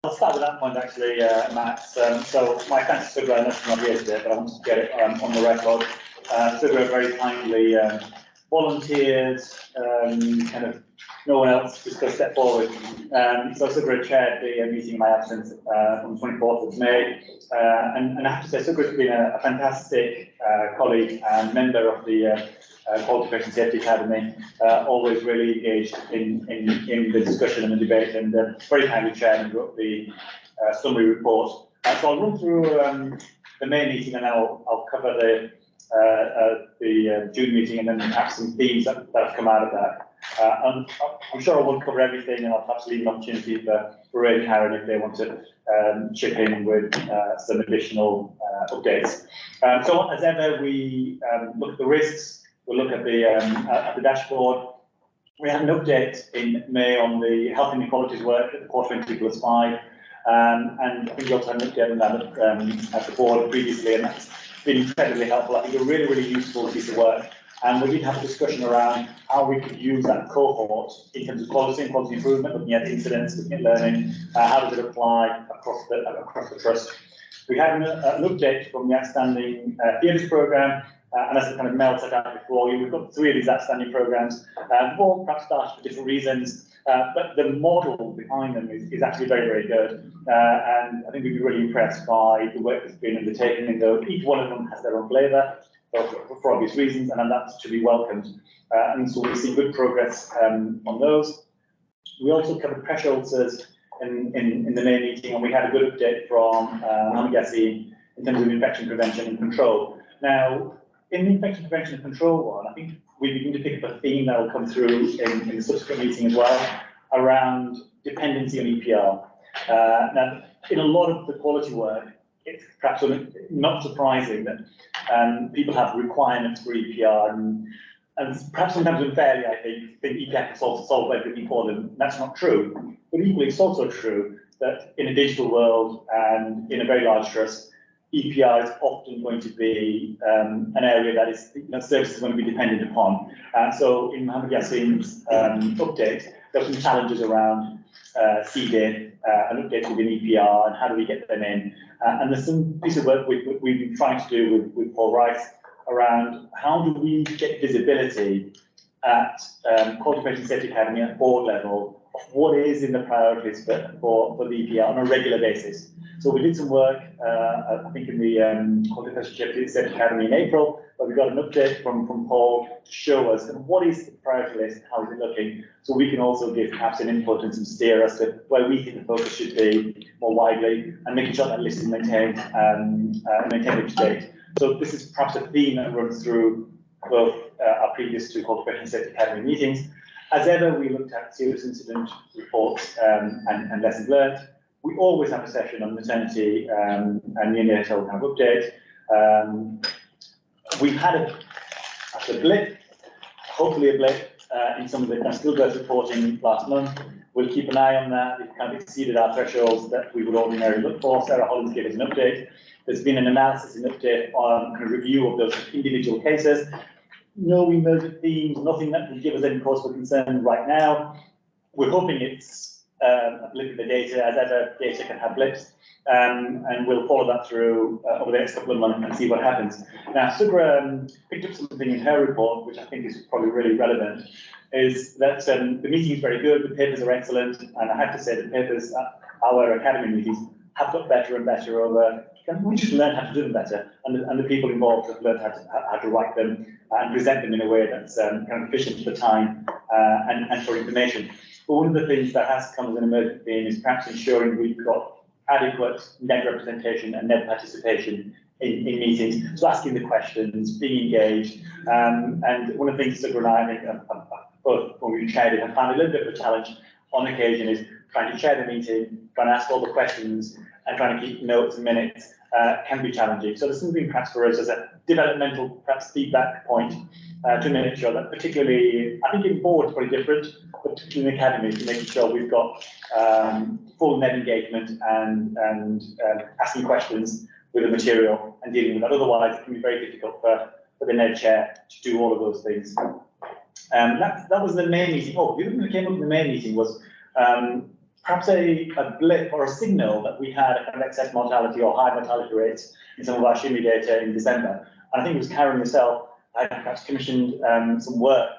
I'll start with that point actually, Matt. So my thanks to Sugra, I know she's not here today, but I wanted to get it on the record. Sugra very kindly volunteered, kind of no one else just go step forward. So Sugra chaired the meeting in my absence on the 24th of May. And I have to say, Sugra's been a fantastic colleague and member of the Qualification Safety Academy, always really engaged in the discussion and the debate, and very kindly chaired and wrote the summary report. So I'll run through the May meeting, and then I'll cover the June meeting, and then perhaps some themes that have come out of that. And I'm sure I won't cover everything, and I'll perhaps leave an opportunity for Ray and Karen if they want to chip in with some additional updates. So as ever, we look at the risks. We'll look at the dashboard. We had an update in May on the health inequalities work at the Core 20+5, and I think we also had an update on that at the board previously, and that's been incredibly helpful. I think a really, really useful piece of work. And we did have a discussion around how we could use that cohort in terms of policy and policy improvement, looking at incidents, looking at learning, how does it apply across the trust. We had an update from the outstanding theories programme. And as I kind of Mel set out before, we've got 3 of these outstanding programmes. All perhaps started for different reasons, but the model behind them is actually very, very good. And I think we've been really impressed by the work that's been undertaken in those. Each one of them has their own flavour, for obvious reasons, and that's to be welcomed. And so we see good progress on those. We also covered pressure ulcers in the May meeting, and we had a good update from Mohammed Yassin in terms of infection prevention and control. Now, in the infection prevention and control one, I think we begin to pick up a theme that will come through in the subsequent meeting as well, around dependency on EPR. Now, in a lot of the quality work, it's perhaps not surprising that people have requirements for EPR, and perhaps sometimes unfairly, I think EPR can solve everything for them. That's not true. But equally, it's also true that in a digital world and in a very large trust, EPR is often going to be an area that is, services are going to be dependent upon. So in Mohammed Yassin's update, there are some challenges around CDID, an update within EPR, and how do we get them in. And there's some piece of work we've been trying to do with Paul Rice around how do we get visibility at Qualification Safety Academy at board level of what is in the priorities for the EPR on a regular basis. So we did some work, I think, in the Qualification Safety Academy in April, but we got an update from Paul to show us what is the priority list, how is it looking, so we can also give perhaps an input and some steer as to where we think the focus should be more widely, and making sure that list is maintained up to date. So this is perhaps a theme that runs through both our previous 2 Qualification Safety Academy meetings. As ever, we looked at serious incident reports and lessons learned. We always have a session on maternity and neonatal kind of update. We've had a blip, hopefully a blip, in some of the stillbirth reporting last month. We'll keep an eye on that. We've kind of exceeded our thresholds that we would ordinarily look for. Sarah Hollins gave us an update. There's been an analysis and update on a review of those individual cases. No emergent themes, nothing that will give us any cause for concern right now. We're hoping it's a blip in the data, as ever, data can have blips, and we'll follow that through over the next couple of months and see what happens. Now, Sugra picked up something in her report, which I think is probably really relevant, is that the meeting is very good, the papers are excellent, and I have to say the papers at our academy meetings have got better and better over. We just learn how to do them better, and the people involved have learned how to write them and present them in a way that's kind of efficient for time and for information. But one of the things that has come as an emergent theme is perhaps ensuring we've got adequate net representation and net participation in meetings. So asking the questions, being engaged, and one of the things Sugra and I think both when we've chaired it have found a little bit of a challenge on occasion is trying to chair the meeting, trying to ask all the questions, and trying to keep notes and minutes can be challenging. So there's something perhaps for us as a developmental, perhaps feedback point to make sure that particularly, I think in board it's probably different, but particularly in the academy, to making sure we've got full net engagement and asking questions with the material and dealing with that. Otherwise, it can be very difficult for the NED chair to do all of those things. That was the main meeting. Oh, the other thing that came up in the main meeting was perhaps a blip or a signal that we had a kind of excess mortality or high mortality rates in some of our SHIMI data in December. And I think it was Karen yourself, I perhaps commissioned some work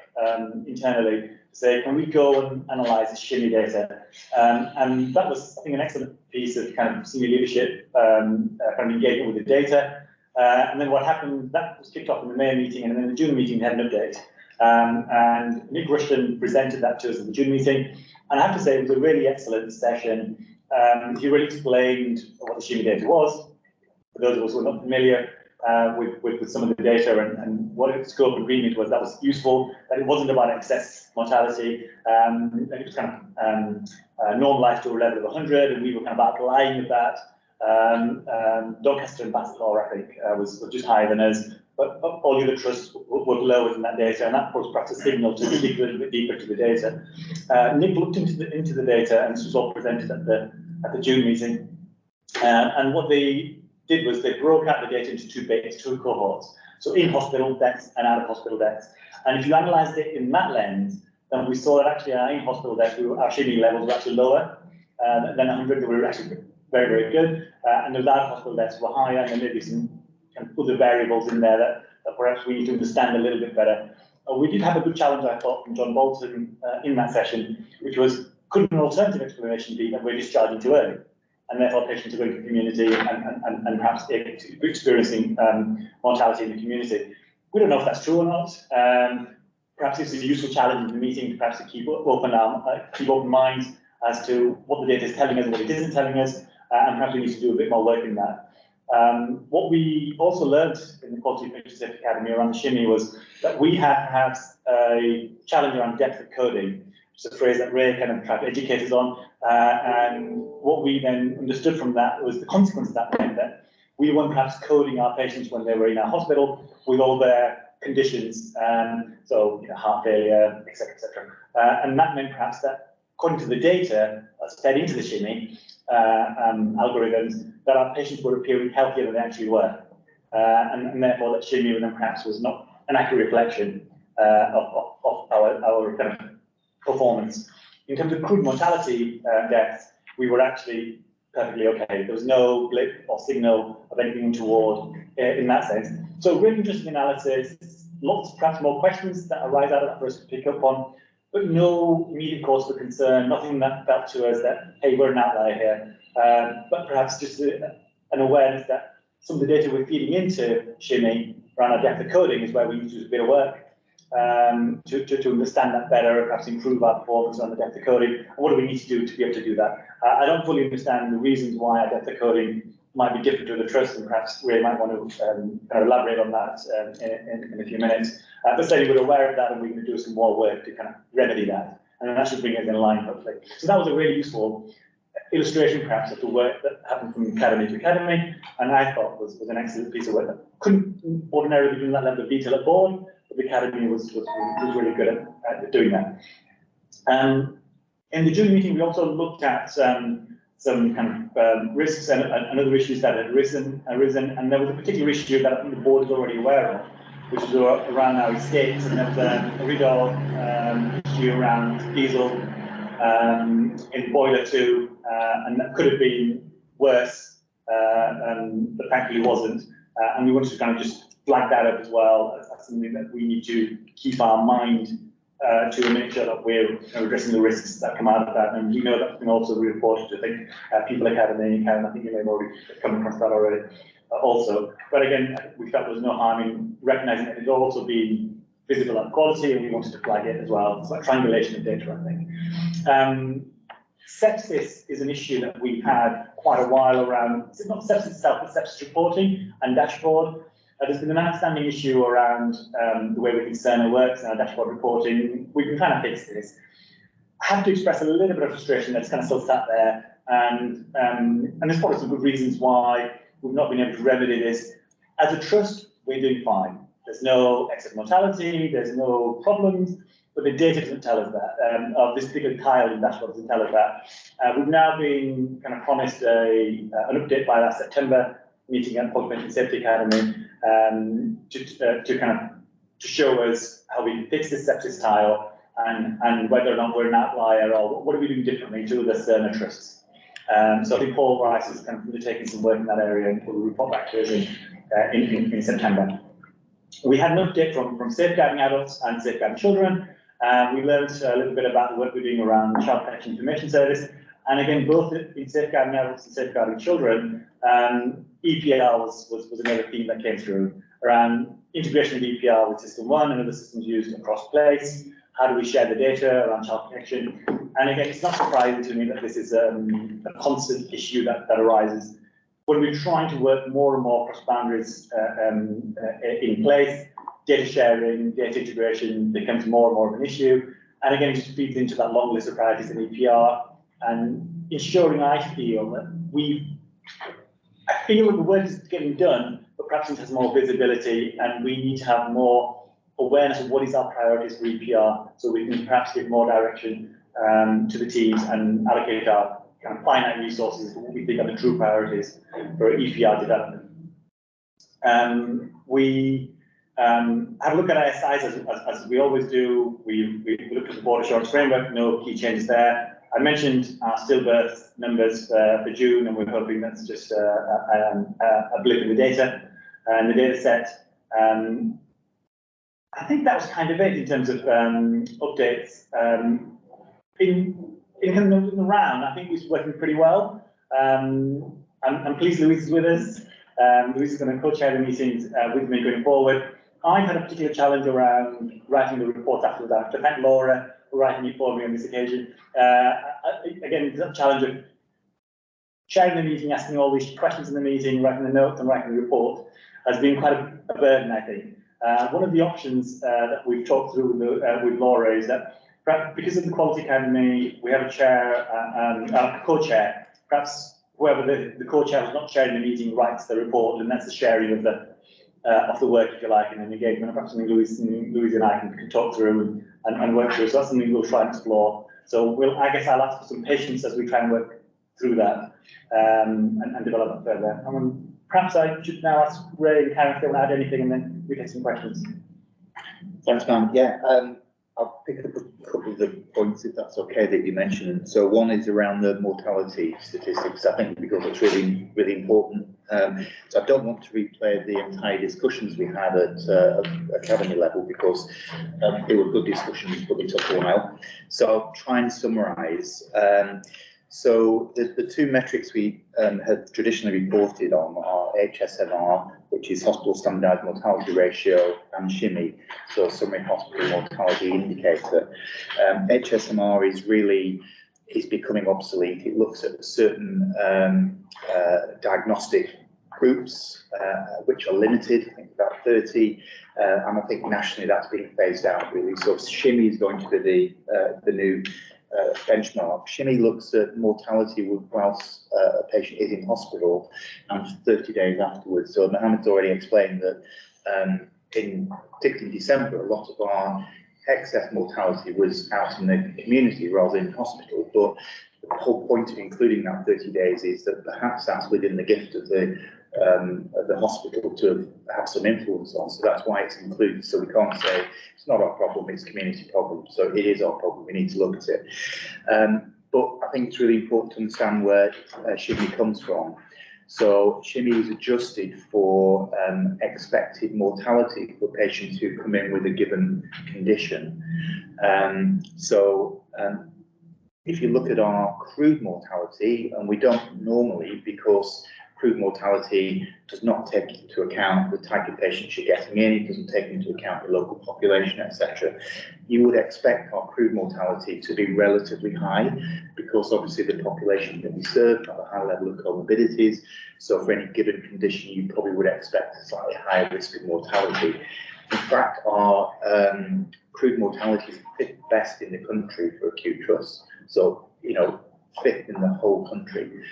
internally to say, can we go and analyse the SHIMI data? And that was, I think, an excellent piece of kind of senior leadership kind of engagement with the data. And then what happened, that was kicked off in the May meeting, and then in the June meeting, we had an update. And Nick Rushton presented that to us at the June meeting. And I have to say, it was a really excellent session. He really explained what the SHIMI data was. For those of us who are not familiar with some of the data and what its scope and remit was, that was useful. That it wasn't about excess mortality. That it was kind of normalised to a level of 100, and we were kind of outlying with that. Doncaster and Bassetlaw, I think, was just higher than us. But all the other trusts were lower than that data, and that was perhaps a signal to dig a little bit deeper into the data. Nick looked into the data, and this was all presented at the June meeting. And what they did was they broke out the data into two cohorts. So in-hospital deaths and out-of-hospital deaths. And if you analysed it in that lens, then we saw that actually our in-hospital deaths, our SHIMI levels were actually lower than 100. They were actually very, very good. And those out-of-hospital deaths were higher, and there may be some kind of other variables in there that perhaps we need to understand a little bit better. We did have a good challenge, I thought, from John Bolton in that session, which was, could an alternative explanation be that we're discharging too early? And therefore patients are going to the community and perhaps experiencing mortality in the community. We don't know if that's true or not. Perhaps this is a useful challenge in the meeting to perhaps to keep open minds as to what the data is telling us and what it isn't telling us, and perhaps we need to do a bit more work in that. What we also learned in the Quality Patient Safety Academy around the SHIMI was that we had perhaps a challenge around depth of coding. It's a phrase that Ray kind of tried to educate us on, and what we then understood from that was the consequence of that meant that we weren't perhaps coding our patients when they were in our hospital with all their conditions, so heart failure, etc., etc. And that meant perhaps that according to the data that's fed into the SHIMI algorithms, that our patients were appearing healthier than they actually were, and therefore that SHIMI then perhaps was not an accurate reflection of our kind of performance. In terms of crude mortality deaths, we were actually perfectly okay. There was no blip or signal of anything untoward in that sense. So really interesting analysis, lots perhaps more questions that arise out of that for us to pick up on, but no immediate cause for concern, nothing that felt to us that, hey, we're an outlier here, but perhaps just an awareness that some of the data we're feeding into SHIMI around our depth of coding is where we need to do a bit of work to understand that better, perhaps improve our performance on the depth of coding. And what do we need to do to be able to do that? I don't fully understand the reasons why our depth of coding might be different to the trust, and perhaps Ray might want to kind of elaborate on that in a few minutes. But certainly we're aware of that, and we're going to do some more work to kind of remedy that, and that should bring us in line, hopefully. So that was a really useful illustration, perhaps, of the work that happened from academy to academy, and I thought was an excellent piece of work that couldn't ordinarily be doing that level of detail at board, but the academy was really good at doing that. In the June meeting, we also looked at some kind of risks and other issues that had arisen, and there was a particular issue that I think the board is already aware of, which is around our escapes, and there was a RIDDOR issue around diesel in boiler 2, and that could have been worse, but thankfully wasn't. And we wanted to kind of just flag that up as well as something that we need to keep our mind to make sure that we're addressing the risks that come out of that. And we know that's been also reported to, I think, People Academy, and I think you may have already come across that already also. But again, we felt there was no harm in recognising that it had also been visible at quality, and we wanted to flag it as well. It's like triangulation of data, I think. Sepsis is an issue that we've had quite a while around. It's not sepsis itself, but sepsis reporting and dashboard. There's been an outstanding issue around the way we Cerner works and our dashboard reporting. We've been trying to fix this. I have to express a little bit of frustration that's kind of still sat there, and there's probably some good reasons why we've not been able to remedy this. As a trust, we're doing fine. There's no excess mortality, there's no problems, but the data doesn't tell us that. Of this particular tile in dashboard doesn't tell us that. We've now been kind of promised an update by last September meeting at Quality Patient Safety Academy to show us how we fix this sepsis tile, and whether or not we're an outlier or what are we doing differently to other CERN trusts. So I think Paul Rice is kind of undertaking some work in that area and will report back to us in September. We had an update from Safeguarding Adults and Safeguarding Children. We learned a little bit about the work we're doing around Child Protection Information Service. And again, both in Safeguarding Adults and Safeguarding Children, EPR was another theme that came through around integration of EPR with System 1 and other systems used across place. How do we share the data around child protection? And again, it's not surprising to me that this is a constant issue that arises. When we're trying to work more and more cross boundaries in place, data sharing, data integration becomes more and more of an issue. And again, it just feeds into that long list of priorities in EPR and ensuring I feel that the work is getting done, but perhaps it has more visibility and we need to have more awareness of what is our priorities for EPR so we can perhaps give more direction to the teams and allocate our kind of finite resources for what we think are the true priorities for EPR development. We had a look at ISIs as we always do. We looked at the board assurance framework, no key changes there. I mentioned our stillbirth numbers for June, and we're hoping that's just a blip in the data and the data set. I think that was kind of it in terms of updates. In the round, I think it's working pretty well. I'm pleased Louise is with us. Louise is going to co-chair the meetings with me going forward. I had a particular challenge around writing the report after that. To thank Laura for writing it for me on this occasion. Again, the challenge of chairing the meeting, asking all these questions in the meeting, writing the notes and writing the report has been quite a burden, I think. One of the options that we've talked through with Laura is that perhaps because of the Quality Academy, we have a chair, a co-chair. Perhaps whoever the co-chair was not chairing the meeting writes the report, and that's the sharing of the work, if you like, and then engagement. Perhaps something Louise and I can talk through and work through. So that's something we'll try and explore. So I guess I'll ask for some patience as we try and work through that and develop it further. Perhaps I should now ask Ray and Karen if they want to add anything, and then we get some questions. Thanks, man. Yeah, I'll pick up a couple of the points, if that's okay, that you mentioned. So one is around the mortality statistics, I think, because it's really, really important. So I don't want to replay the entire discussions we had at academy level, because they were good discussions, but they took a while. So I'll try and summarise. So the two metrics we have traditionally reported on are HSMR, which is Hospital Standardised Mortality Ratio, and SHIMI, so Summary Hospital Mortality Indicator. HSMR is becoming obsolete. It looks at certain diagnostic groups, which are limited, I think about 30, and I think nationally that's being phased out really. So SHIMI is going to be the new benchmark. SHIMI looks at mortality whilst a patient is in hospital and 30 days afterwards. So Mohammed's already explained that particularly in December, a lot of our excess mortality was out in the community rather than in hospital. But the whole point of including that 30 days is that perhaps that's within the gift of the hospital to have some influence on. So that's why it's included. So we can't say it's not our problem, it's a community problem. So it is our problem, we need to look at it. But I think it's really important to understand where SHIMI comes from. So SHIMI is adjusted for expected mortality for patients who come in with a given condition. If you look at our crude mortality, and we don't normally, because crude mortality does not take into account the type of patients you're getting in, it doesn't take into account the local population, etc. You would expect our crude mortality to be relatively high, because obviously the population that we serve have a high level of comorbidities. So for any given condition, you probably would expect a slightly higher risk of mortality. In fact, our crude mortality is fifth best in the country for acute trusts. So, fifth in the whole country.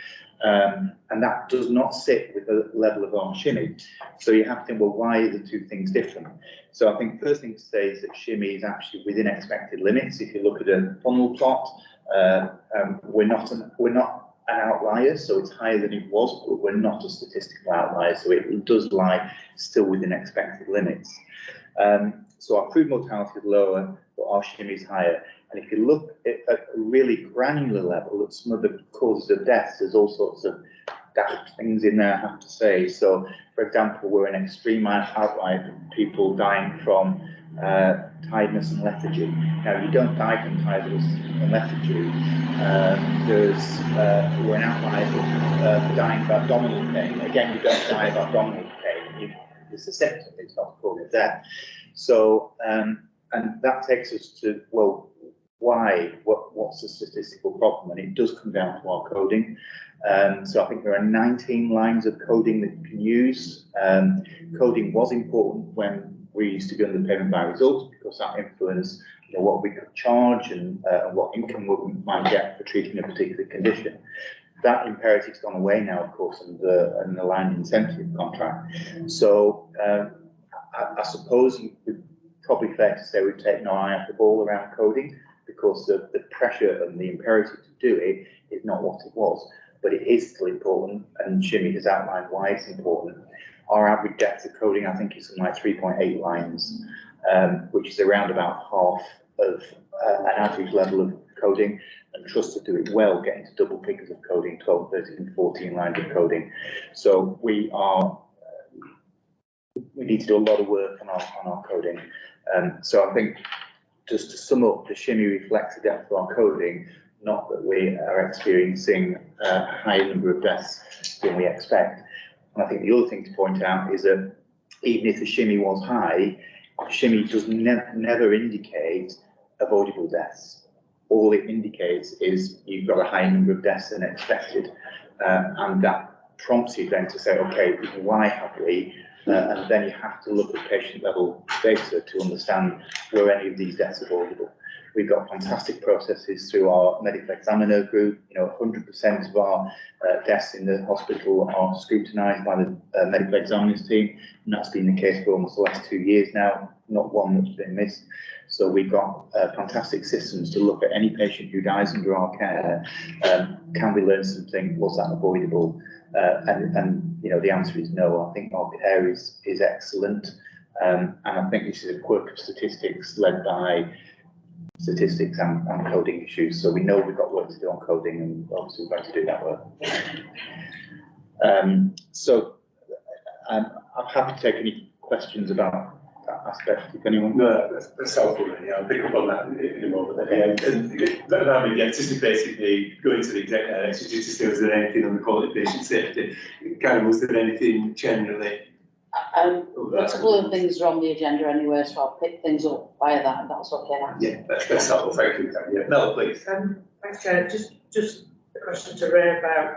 And that does not sit with the level of our SHIMI. So you have to think, well, why are the two things different? So I think the first thing to say is that SHIMI is actually within expected limits. If you look at a funnel plot, we're not an outlier, so it's higher than it was, but we're not a statistical outlier, so it does lie still within expected limits. So our crude mortality is lower, but our shimmy is higher. And if you look at a really granular level at some of the causes of death, there's all sorts of daft things in there, I have to say. So, for example, we're an extreme outlier of people dying from tiredness and lethargy. Now, you don't die from tiredness and lethargy. We're an outlier for dying of abdominal pain. Again, you don't die of abdominal pain. It's a symptom, it's not called a death. So, and that takes us to, well, why? What's the statistical problem? And it does come down to our coding. So I think there are 19 lines of coding that you can use. Coding was important when we used to go under payment by results, because that influenced, you know, what we could charge and what income we might get for treating a particular condition. That imperative's gone away now, of course, under an aligned incentive contract. So I suppose it's probably fair to say we've taken our eye off the ball around coding, because the pressure and the imperative to do it is not what it was, but it is still important, and Shimmy has outlined why it's important. Our average depth of coding, I think, is something like 3.8 lines, which is around about half of an average level of coding, and trusts to do it well, getting to double figures of coding, 12, 13, 14 lines of coding. So we need to do a lot of work on our coding. So I think, just to sum up, the Shimmy reflects the depth of our coding, not that we are experiencing a higher number of deaths than we expect. And I think the other thing to point out is that even if the Shimmy was high, Shimmy does never indicate avoidable deaths. All it indicates is you've got a higher number of deaths than expected. And that prompts you then to say, okay, why have we? And then you have to look at patient level data to understand were any of these deaths avoidable. We've got fantastic processes through our medical examiner group. You know, 100% of our deaths in the hospital are scrutinised by the medical examiner's team, and that's been the case for almost the last 2 years now, not one that's been missed. So we've got fantastic systems to look at any patient who dies under our care. Can we learn something? Was that avoidable? And you know, the answer is no. I think our care is excellent, and I think this is a quirk of statistics led by statistics and coding issues. So we know we've got work to do on coding, and obviously we're going to do that work. I'm happy to take any questions about that aspect, if anyone. No, that's helpful. Yeah, I'll pick up on that in a moment. Just to basically go into the executive system, is there anything on the quality patient safety? Karen, was there anything generally? A couple of things are on the agenda anyway, so I'll pick things up via that, and that's okay. Yeah, that's helpful. Thank you. Yeah, Mel, please. Thanks, Chair. Just a question to Ray about.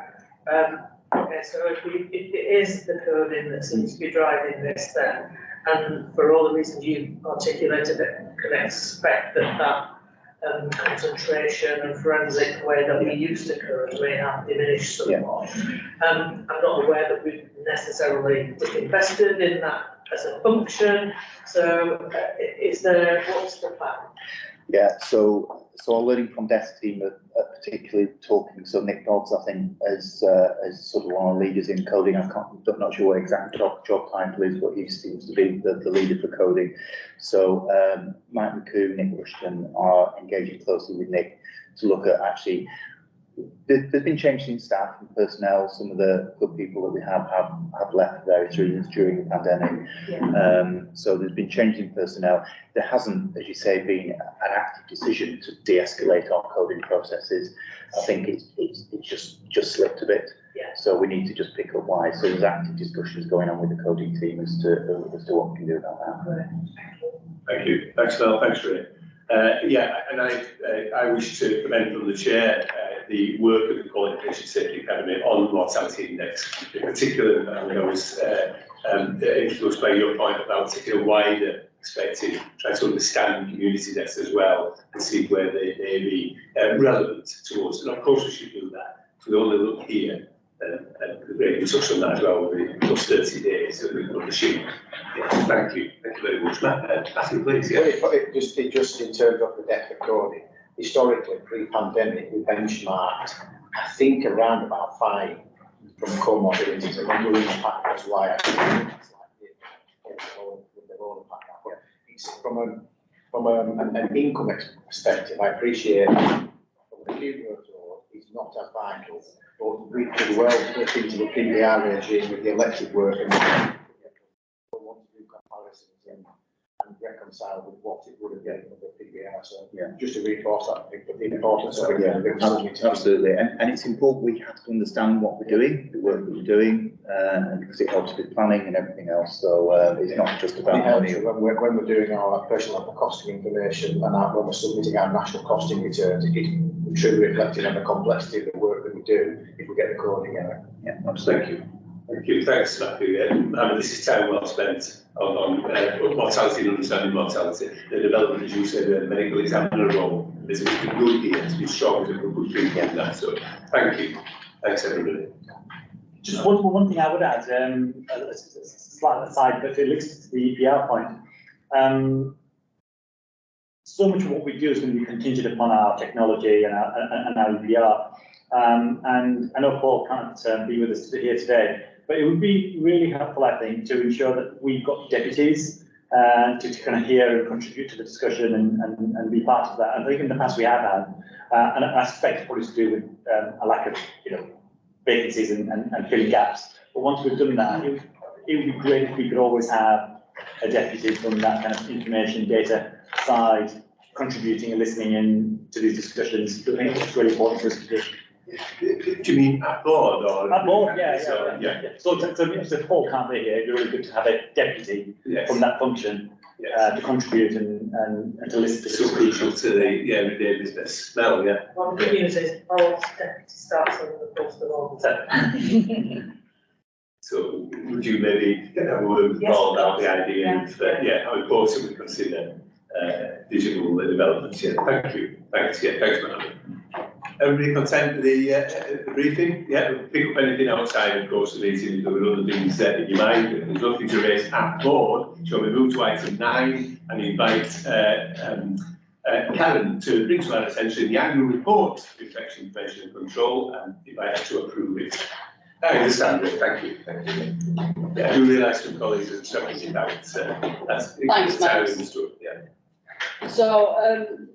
Okay, so if it is the coding that seems to be driving this, then, and for all the reasons you articulated, it can expect that concentration and forensic way that we used to code may have diminished somewhat. I'm not aware that we've necessarily disinvested in that as a function. So, what's the plan? Yeah, so our learning from death team are particularly talking. So Nick Dodds, I think, as sort of one of the leaders in coding. I'm not sure what exact job title is, but he seems to be the leader for coding. So Mike McCoo, Nick Rushton are engaging closely with Nick to look at actually. There's been changes in staff and personnel. Some of the good people that we have left for various reasons during the pandemic. Yeah. So there's been changes in personnel. There hasn't, as you say, been an active decision to de-escalate our coding processes. I think it's just slipped a bit. Yeah. So we need to just pick up why. So there's active discussions going on with the coding team as to what we can do about that. Thank you. Thanks, Mel. Thanks, Ray. Yeah, and I wish to commend from the chair the work of the Quality Patient Safety Academy on mortality index. In particular, I was influenced by your point about taking a wider perspective, trying to understand community deaths as well, and see where they may be relevant towards. And of course, we should do that. So we only look here. We touched on that as well with the plus 30 days that we've got the sheet. Yeah, thank you very much. Matthew, please. Yeah. Just in terms of the death recording, historically, pre-pandemic, we benchmarked, I think, around about 5 from comorbidities. And when we were in the pack, that's why I think it's like with the whole pack. from an income perspective, I appreciate from the cumulative law, it's not as vital, but we could well look into the PBR regime with the electric work and we want to do comparisons and reconcile with what it would have been under the PBR. So just to reinforce that, I think, but the importance of it. Absolutely, and it's important we have to understand what we're doing, the work that we're doing, because it helps with planning and everything else. So it's not just about It helps money. when we're doing our personal costing information and when we're submitting our national costing returns, it's truly reflecting on the complexity of the work that we do if we get the coding out. Yeah, absolutely. Thank you. Thanks, Matthew. This is time well spent on mortality and understanding mortality. The development, as you said, the medical examiner role is a good here to be strong as a good people in that. So thank you. Thanks, everybody. Just one thing I would add, a slight aside, but it links to the EPR point. So much of what we do is going to be contingent upon our technology and our EPR. And I know Paul can't be with us here today, but it would be really helpful, I think, to ensure that we've got deputies to kind of hear and contribute to the discussion and be part of that. I think in the past we have had, and I suspect it's probably to do with a lack of, vacancies and filling gaps. But once we've done that, it would be great if we could always have a deputy from that kind of information data side contributing and listening in to these discussions. I think it's really important for us to do. Do you mean at board or? At board, yeah. So if Paul can't be here, it'd be really good to have a deputy from that function to contribute and to listen to So crucial to the everyday business. Well, Well, the good news is Paul's deputy starts on the 1st of August. So would you maybe have a word with Paul about the idea of how important we consider digital developments? Yeah, thank you. Thanks. Yeah, thanks, Mohammed. Everybody content with the briefing? Yeah, we'll pick up anything outside, of course, the meeting if there were other things in your mind. There's nothing to raise at board. Shall we move to item 9 and invite Karen to bring to our attention the annual report of infection prevention and control and invite her to approve it. I understand it. Thank you. Thank you. Yeah, I do realise some colleagues are struggling with that. That's Thanks, Matt. Yeah. So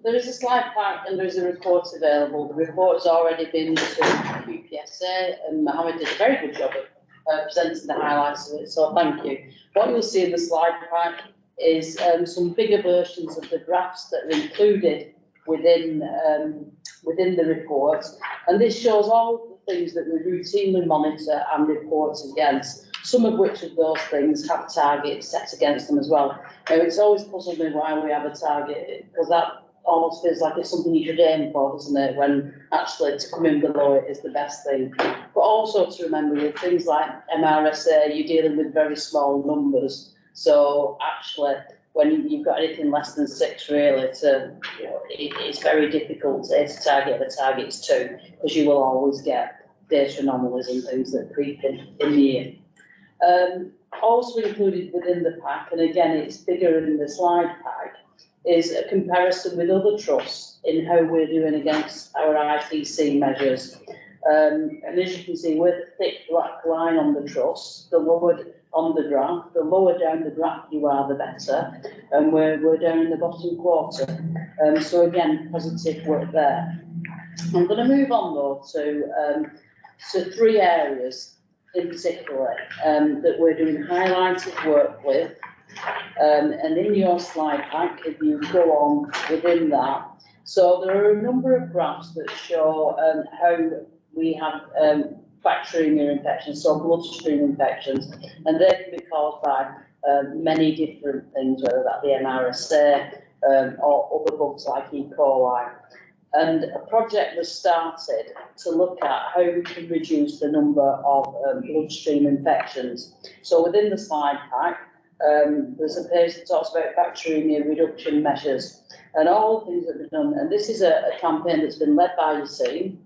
there is a slide pack and there is a report available. The report has already been to QPSA and Mohammed did a very good job of presenting the highlights of it, so thank you. What you'll see in the slide pack is some bigger versions of the graphs that are included within the report, and this shows all the things that we routinely monitor and report against, some of which of those things have targets set against them as well. Now, it's always puzzled me why we have a target, because that almost feels like it's something you should aim for, doesn't it, when actually to come in below it is the best thing. But also to remember with things like MRSA, you're dealing with very small numbers, so actually when you've got anything less than 6 really, it's very difficult to target the targets too, because you will always get data anomalies and things that creep in the year. Also included within the pack, and again it's bigger in the slide pack, is a comparison with other trusts in how we're doing against our ITC measures. And as you can see, we're the thick black line on the trust, the lower on the graph, the lower down the graph you are, the better, and we're down in the bottom quarter. So again, positive work there. I'm going to move on though to 3 areas in particular that we're doing highlighted work with. And in your slide pack, if you go on within that, so there are a number of graphs that show how we have bacteremia infections, so bloodstream infections, and they can be caused by many different things, whether that be MRSA or other bugs like E. coli. And a project was started to look at how we can reduce the number of bloodstream infections. So within the slide pack, there's a page that talks about bacteremia reduction measures and all the things that we've done. And this is a campaign that's been led by the team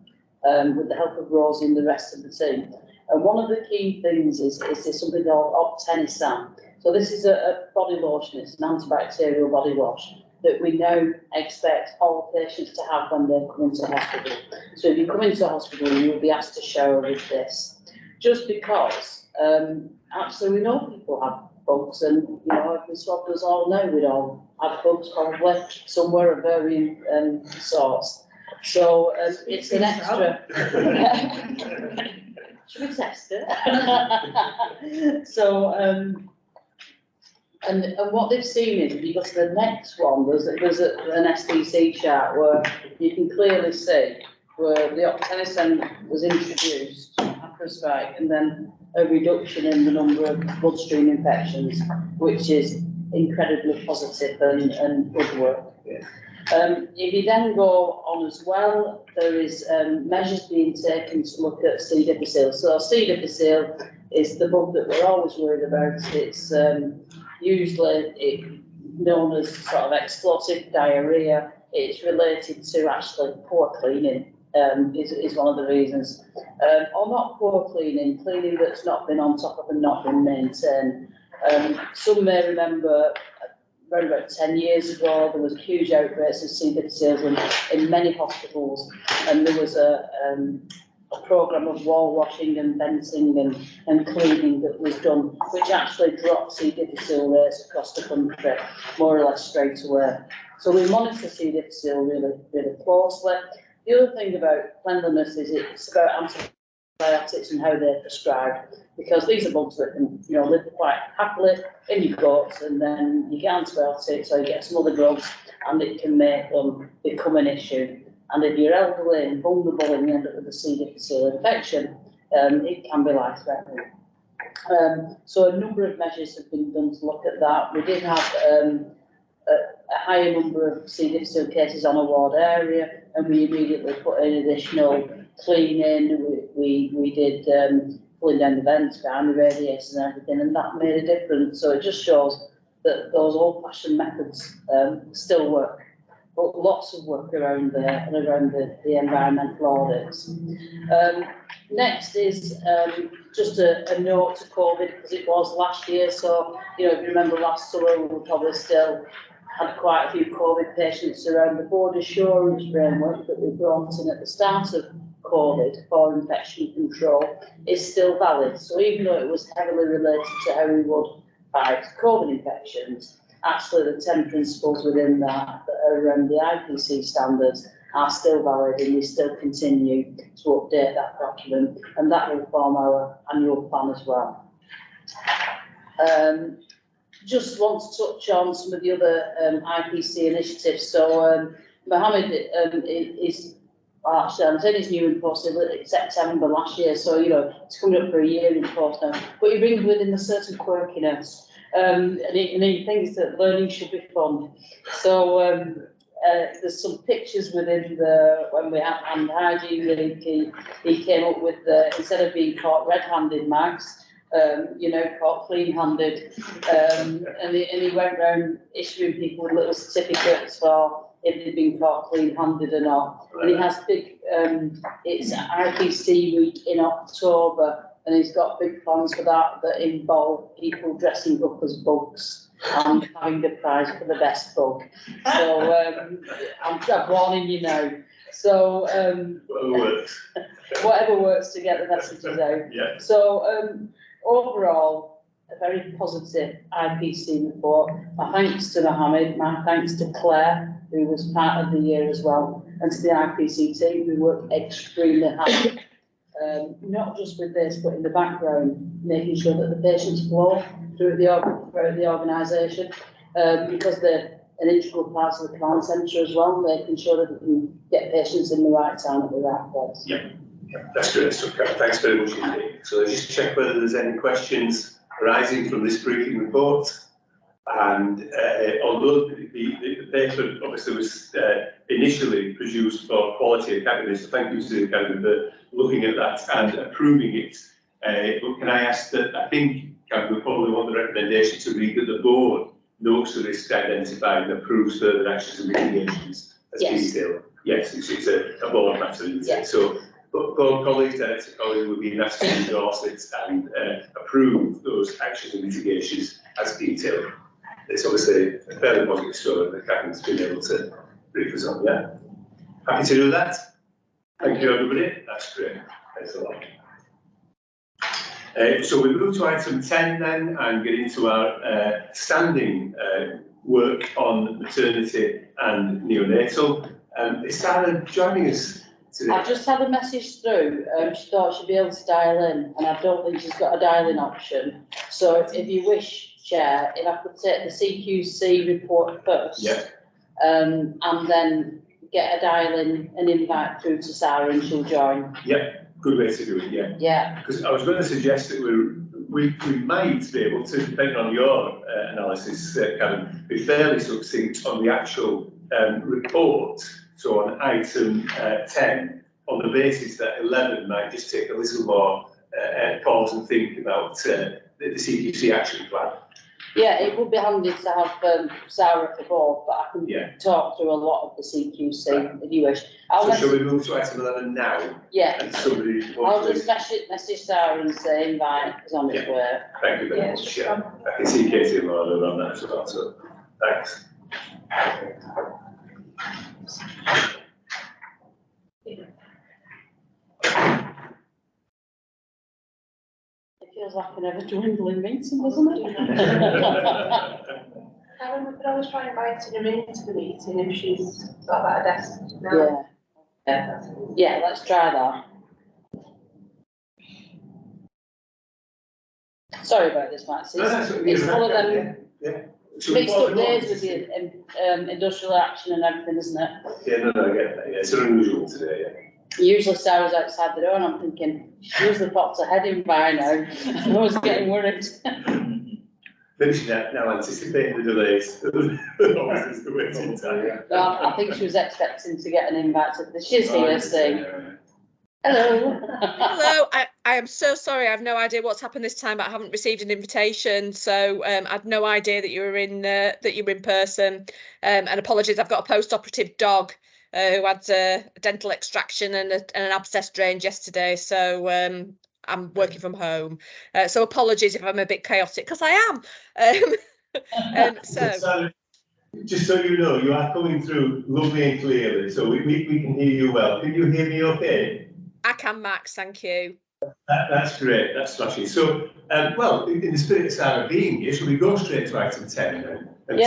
with the help of Rosie and the rest of the team. And one of the key things is something called Optenisam. So this is a body lotion, it's an antibacterial body wash that we now expect all patients to have when they come into hospital. So if you come into hospital, you will be asked to shower with this. Just because, actually we know people have bugs, and, you know, if we swabbed us all now, we'd all have bugs probably somewhere of varying, sorts. So, it's an extra. Should we test it? So, and what they've seen is, because the next one was an SDC chart where you can clearly see where the octenisan was introduced, Aprospike, and then a reduction in the number of bloodstream infections, which is incredibly positive and good work. If you then go on as well, there is measures being taken to look at C. difficile. So C. difficile is the bug that we're always worried about. It's usually known as sort of explosive diarrhea. It's related to actually poor cleaning. Is one of the reasons, or not poor cleaning that's not been on top of and not been maintained. Some may remember around about 10 years ago, there was huge outbreaks of C. difficile in many hospitals, and there was a programme of wall washing and fencing and cleaning that was done, which actually dropped C. difficile rates across the country more or less straight away. So we monitor C. difficile really closely. The other thing about cleanliness is it's about antibiotics and how they're prescribed, because these are bugs that can, you know, live quite happily in your guts, and then you get antibiotics or you get some other drugs, and it can make them become an issue. And if you're elderly and vulnerable and you end up with a C. difficile infection, it can be life-threatening. So a number of measures have been done to look at that. We did have a higher number of C. difficile cases on a ward area, and we immediately put in additional cleaning. We did pulling down the vents, behind the radiators and everything, and that made a difference. So it just shows that those old-fashioned methods still work, but lots of work around the environmental audits. Next is just a note to COVID, because it was last year. So, you know, if you remember last summer, we were probably still had quite a few COVID patients around. The board assurance framework that we brought in at the start of COVID for infection control is still valid. So even though it was heavily related to how we would fight COVID infections, actually the 10 principles within that are around the IPC standards are still valid, and we still continue to update that document, and that will form our annual plan as well. Just want to touch on some of the other IPC initiatives. So Mohammed is actually, I'm saying he's new in post in September last year, so you know it's coming up for a year in post now. But he brings with him a certain quirkiness, and he thinks that learning should be fun. So there's some pictures within when we had hand hygiene week. He came up with instead of being caught red-handed, Max. You know, caught clean-handed, and he went around issuing people with little certificates for if they've been caught clean-handed or not. And he has big, it's IPC week in October, and he's got big plans for that involve people dressing up as bugs and having the prize for the best bug. So I'm warning you now. So whatever works to get the messages out. Yeah. So overall, a very positive IPC report. My thanks to Mohammed, my thanks to Claire, who was part of the year as well, and to the IPC team who worked extremely hard, not just with this, but in the background, making sure that the patients flow through the organisation, because they're an integral part of the command centre as well, making sure that we can get patients in the right time at the right place. Yeah. That's great stuff, Karen. Thanks very much indeed. So let's just check whether there's any questions arising from this briefing report. And although the paper obviously was initially produced for Quality Academy, so thank you to the Academy for looking at that and approving it. But can I ask that, I think, Karen, we probably want the recommendation to read that the board notes the risk identified and approves further actions and mitigations as detailed. Yes, it's a board matter, isn't it? So, board colleagues, director colleagues will be asked to endorse it and approve those actions and mitigations as detailed. It's obviously a fairly positive story that Karen's been able to brief us on, yeah? Happy to do that? Thank you, everybody. That's great. Thanks a lot. So we move to item 10 then and get into our standing work on maternity and neonatal. Is Sarah joining us today? I've just had a message through, she thought she'd be able to dial in, and I don't think she's got a dial-in option. So if you wish, Chair, if I could take the CQC report first. Yeah. And then get a dial-in, an invite through to Sarah and she'll join. Yeah, good way to do it, yeah. Yeah. Because I was going to suggest that we might be able to, depending on your analysis, Kevin, be fairly succinct on the actual report. So on item 10, on the basis that 11 might just take a little more pause and think about the CQC action plan. Yeah, it would be handy to have Sarah for both, but I can talk through a lot of the CQC if you wish. So shall we move to item 11 now? Yeah. And somebody I'll just message Sarah and say invite is on its way. Thank you very much. Yeah. I can see Katie and Laura on that as well, so thanks. It feels like an ever dwindling meeting, doesn't it? Karen, we could always try inviting her into the meeting if she's got that at a desk now. Yeah, let's try that. Sorry about this, Max. It's full of them mixed up days with the industrial action and everything, isn't it? Yeah, no, I get that. Yeah, it's unusual today, yeah. Usually Sarah's outside the door and I'm thinking, she usually pops her head in by now. I was getting worried. Finishing that now, anticipating the delays. Always the waiting time. No, I think she was expecting to get an invite to the, she's here saying, hello. Hello, I am so sorry. I have no idea what's happened this time, but I haven't received an invitation, so I had no idea that you were in person. And apologies, I've got a post-operative dog who had a dental extraction and an abscess drained yesterday, so I'm working from home. So apologies if I'm a bit chaotic, because I am. So just so you know, you are coming through lovely and clearly, so we can hear you well. Can you hear me okay? I can, Max, thank you. That's great, that's smashing. So, well, in the spirit of Sarah being here, shall we go straight to item 10 then? And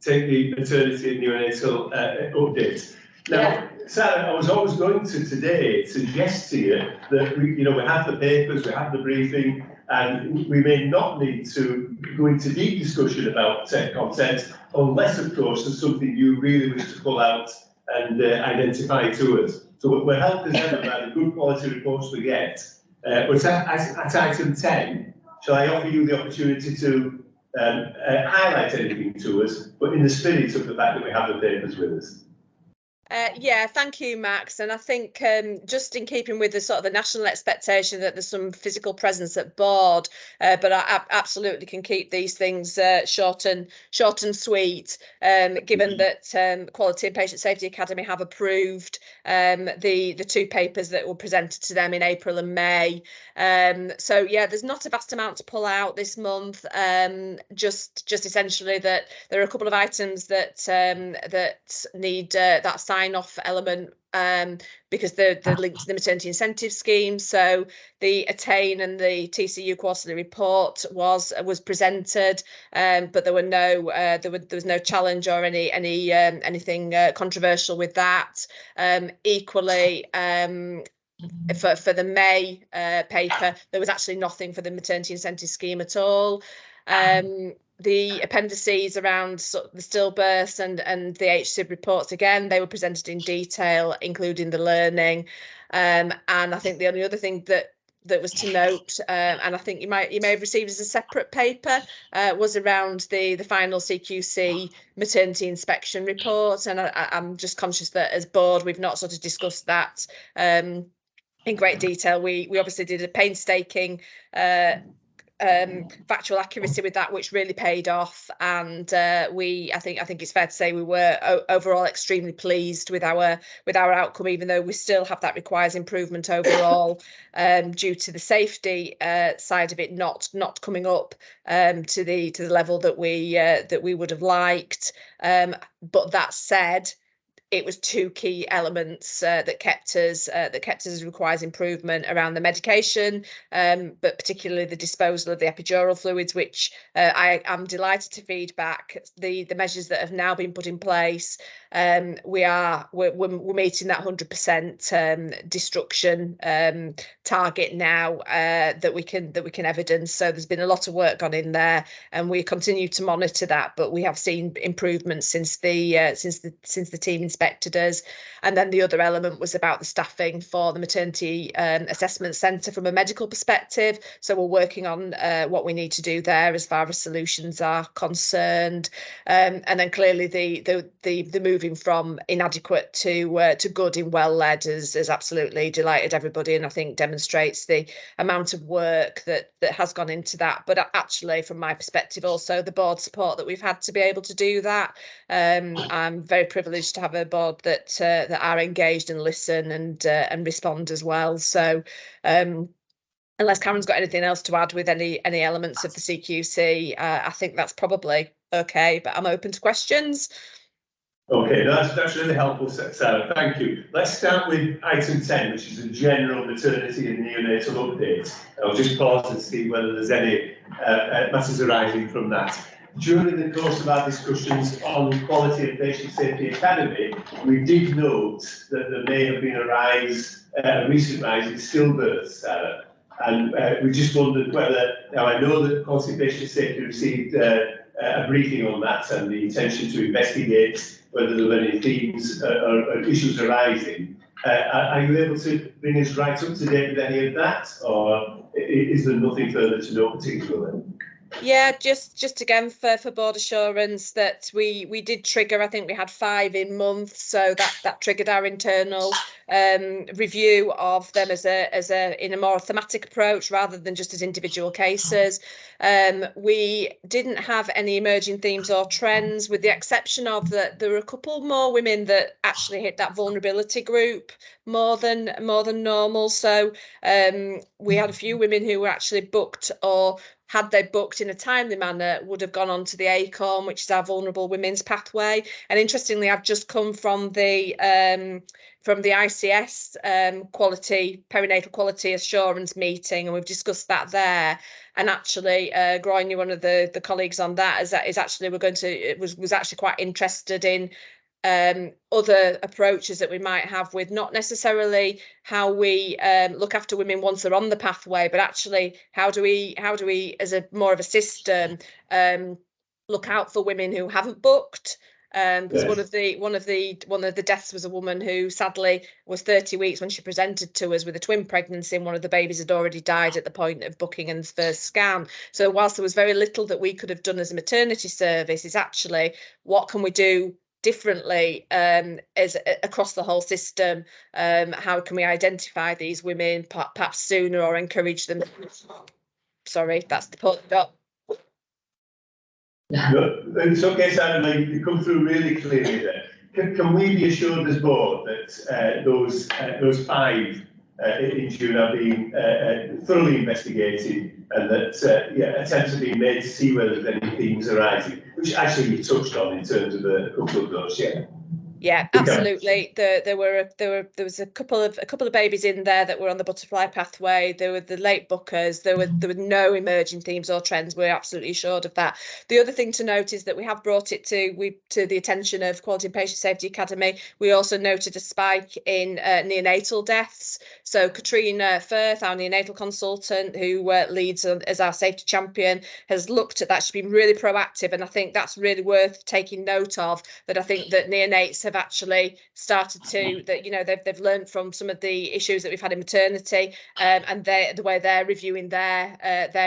take the maternity and neonatal update. Now, Sarah, I was always going to today suggest to you that we have the papers, we have the briefing, and we may not need to go into deep discussion about content, unless, of course, there's something you really wish to pull out and identify to us. So we're helped as ever by the good quality reports we get. But at item 10, shall I offer you the opportunity to highlight anything to us, but in the spirit of the fact that we have the papers with us? Yeah, thank you, Max. And I think just in keeping with the sort of the national expectation that there's some physical presence at board, but I absolutely can keep these things short and sweet, given that Quality and Patient Safety Academy have approved the two papers that were presented to them in April and May. So yeah, there's not a vast amount to pull out this month. Just essentially that there are a couple of items that that need that sign-off element because they're linked to the maternity incentive scheme. So the Attain and the TCU quarterly report was presented, but there were no there was no challenge or anything controversial with that. Equally, for the May paper, there was actually nothing for the maternity incentive scheme at all. The appendices around sort of the stillbirths and the HSIB reports, again, they were presented in detail, including the learning. And I think the only other thing that was to note, and I think you may have received as a separate paper, was around the final CQC maternity inspection report. And I'm just conscious that as board, we've not sort of discussed that in great detail. We obviously did a painstaking factual accuracy with that, which really paid off, and I think it's fair to say we were overall extremely pleased with our outcome, even though we still have that requires improvement overall, due to the safety side of it not coming up to the level that we would have liked. But that said, it was two key elements that kept us as requires improvement around the medication, but particularly the disposal of the epidural fluids, which I am delighted to feed back. The measures that have now been put in place, we're meeting that 100% destruction target now that we can evidence. So there's been a lot of work gone in there, and we continue to monitor that. But we have seen improvements since the team inspected us. And then the other element was about the staffing for the maternity assessment centre from a medical perspective. So we're working on what we need to do there as far as solutions are concerned. And then clearly the moving from inadequate to good in well led has absolutely delighted everybody, and I think demonstrates the amount of work that has gone into that. But actually, from my perspective, also the board support that we've had to be able to do that. I'm very privileged to have a board that are engaged and listen and respond as well. So unless Karen's got anything else to add with any elements of the CQC, I think that's probably okay, but I'm open to questions. Okay, that's really helpful, Sarah. Thank you. Let's start with item 10, which is a general maternity and neonatal update. I'll just pause and see whether there's any matters arising from that. During the course of our discussions on Quality and Patient Safety Academy, we did note that there may have been a recent rise in stillbirths, Sarah. And we just wondered whether, now I know that Quality and Patient Safety received a briefing on that and the intention to investigate whether there were any themes or issues arising. Are you able to bring us right up to date with any of that, or is there nothing further to know particularly? Yeah, just again for board assurance that we did trigger. I think we had 5 in month, so that triggered our internal review of them as a in a more thematic approach rather than just as individual cases. We didn't have any emerging themes or trends, with the exception of that there were a couple more women that actually hit that vulnerability group more than normal. So we had a few women who were actually booked, or had they booked in a timely manner, would have gone on to the ACORN, which is our Vulnerable Women's Pathway. And interestingly, I've just come from the ICS perinatal quality assurance meeting, and we've discussed that there. And actually, Groyne, one of the colleagues on that, is actually was actually quite interested in other approaches that we might have with not necessarily how we look after women once they're on the pathway, but actually how do we as a more of a system look out for women who haven't booked. Because yes. one of the deaths was a woman who sadly was 30 weeks when she presented to us with a twin pregnancy, and one of the babies had already died at the point of booking and first scan. So whilst there was very little that we could have done as a maternity service, is actually what can we do differently as across the whole system. How can we identify these women perhaps sooner, or encourage them? Sorry, that's the point. No, it's okay, Sarah, you come through really clearly there. Can we be assured as board that those 5 in June are being thoroughly investigated, and that attempts are being made to see whether there's any themes arising, which actually you touched on in terms of a couple of those, yeah? Yeah, absolutely. There was a couple of babies in there that were on the butterfly pathway. There were the late bookers. There were no emerging themes or trends. We're absolutely assured of that. The other thing to note is that we have brought it to the attention of Quality and Patient Safety Academy. We also noted a spike in neonatal deaths. So Katrina Firth, our neonatal consultant, who leads as our safety champion, has looked at that. She's been really proactive, and I think that's really worth taking note of. That I think that neonates have actually started to, that they've learned from some of the issues that we've had in maternity, and the way they're reviewing their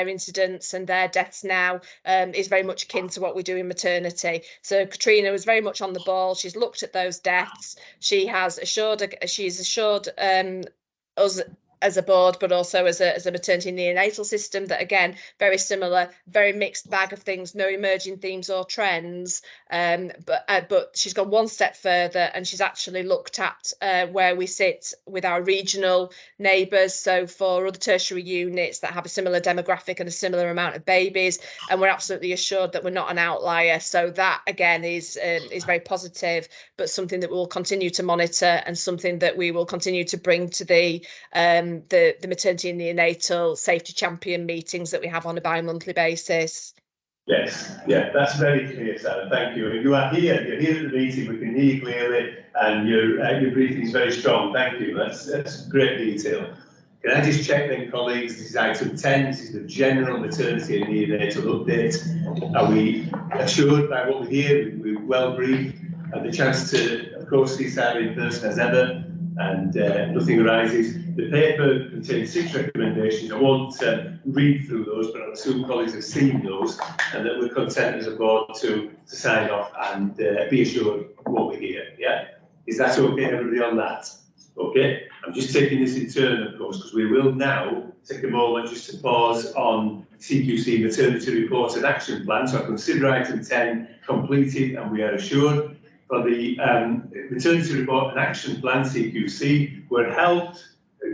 incidents and their deaths now is very much akin to what we do in maternity. So Katrina was very much on the ball. She's looked at those deaths. She's assured us as a board, but also as a maternity neonatal system that, again, very similar, very mixed bag of things, no emerging themes or trends. But she's gone one step further, and she's actually looked at where we sit with our regional neighbours. So for other tertiary units that have a similar demographic and a similar amount of babies, and we're absolutely assured that we're not an outlier. So that again is very positive, but something that we'll continue to monitor, and something that we will continue to bring to the maternity and neonatal safety champion meetings that we have on a bi-monthly basis. Yes, yeah, that's very clear, Sarah. Thank you. You are here. You're here at the meeting. We can hear you clearly, and your briefing is very strong. Thank you. That's great detail. Can I just check then, colleagues? This is item 10. This is the general maternity and neonatal update. Are we assured by what we hear? We're well briefed. Had the chance to, of course, see Sarah in person as ever, and nothing arises. The paper contains 6 recommendations. I won't read through those, but I assume colleagues have seen those, and that we're content as a board to sign off and be assured what we hear. Yeah, is that okay, everybody, on that? Okay, I'm just taking this in turn, of course, because we will now take a moment just to pause on CQC maternity report and action plan. So I consider item 10 completed, and we are assured. For the maternity report and action plan, CQC, were helped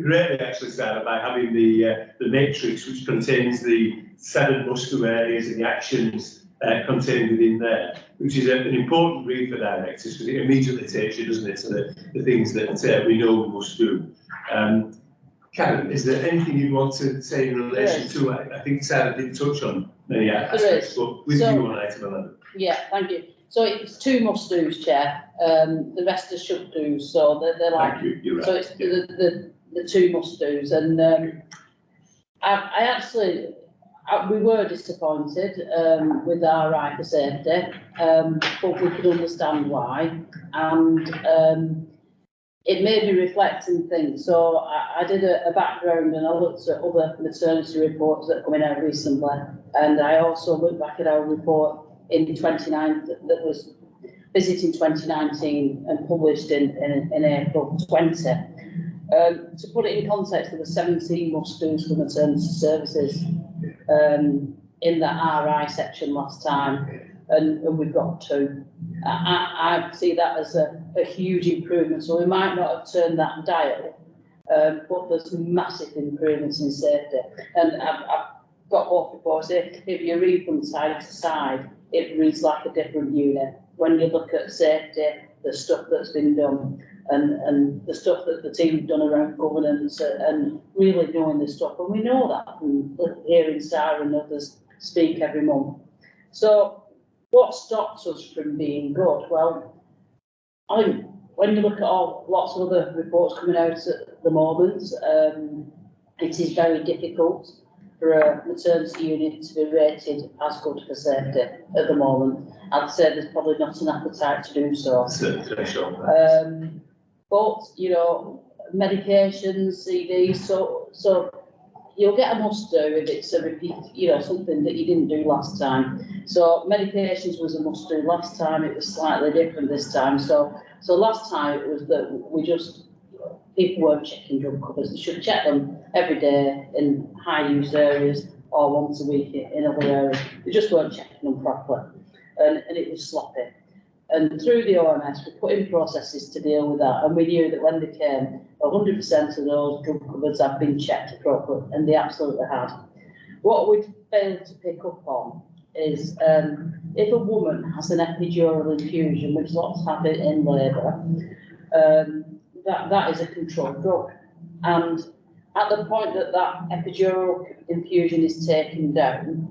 greatly, actually, Sarah, by having the matrix, which contains the 7 must-do areas and the actions contained within there, which is an important brief for directors, because it immediately takes you, doesn't it, to the things that we know we must do. Karen, is there anything you'd want to say in relation to it? I think Sarah did touch on many aspects, but with you on item 11. Yeah, thank you. So it's 2 must-dos, Chair. The rest are should-dos, so they're like. Thank you. You're right. So it's the 2 must-dos, and we were disappointed with our right to safety, but we could understand why, and it made me reflect and think. So I did a background, and I looked at other maternity reports that are coming out recently, and I also looked back at our report in 2019 that was visiting 2019 and published in April 20. To put it in context, there were 17 must-dos for maternity services in the RI section last time, and we've got 2. I see that as a huge improvement. So we might not have turned that dial, but there's massive improvements in safety. And I've got both reports here. If you read them side to side, it reads like a different unit. When you look at safety, the stuff that's been done, and the stuff that the team have done around governance, and really knowing this stuff, and we know that from hearing Sarah and others speak every month. So what stops us from being good? Well, when you look at lots of other reports coming out at the moment, it is very difficult for a maternity unit to be rated as good for safety at the moment. I'd say there's probably not an appetite to do so. But, you know, medications, CDs, so you'll get a must-do if it's a repeat, you know, something that you didn't do last time. So medications was a must-do last time. It was slightly different this time. So last time it was that people weren't checking drug covers. They should check them every day in high-use areas or once a week in other areas. They just weren't checking them properly, and it was sloppy. And through the OMS, we put in processes to deal with that, and we knew that when they came, 100% of those drug covers had been checked appropriately, and they absolutely had. What we've failed to pick up on is if a woman has an epidural infusion, which lots have it in labour, that is a controlled drug. And at the point that epidural infusion is taken down,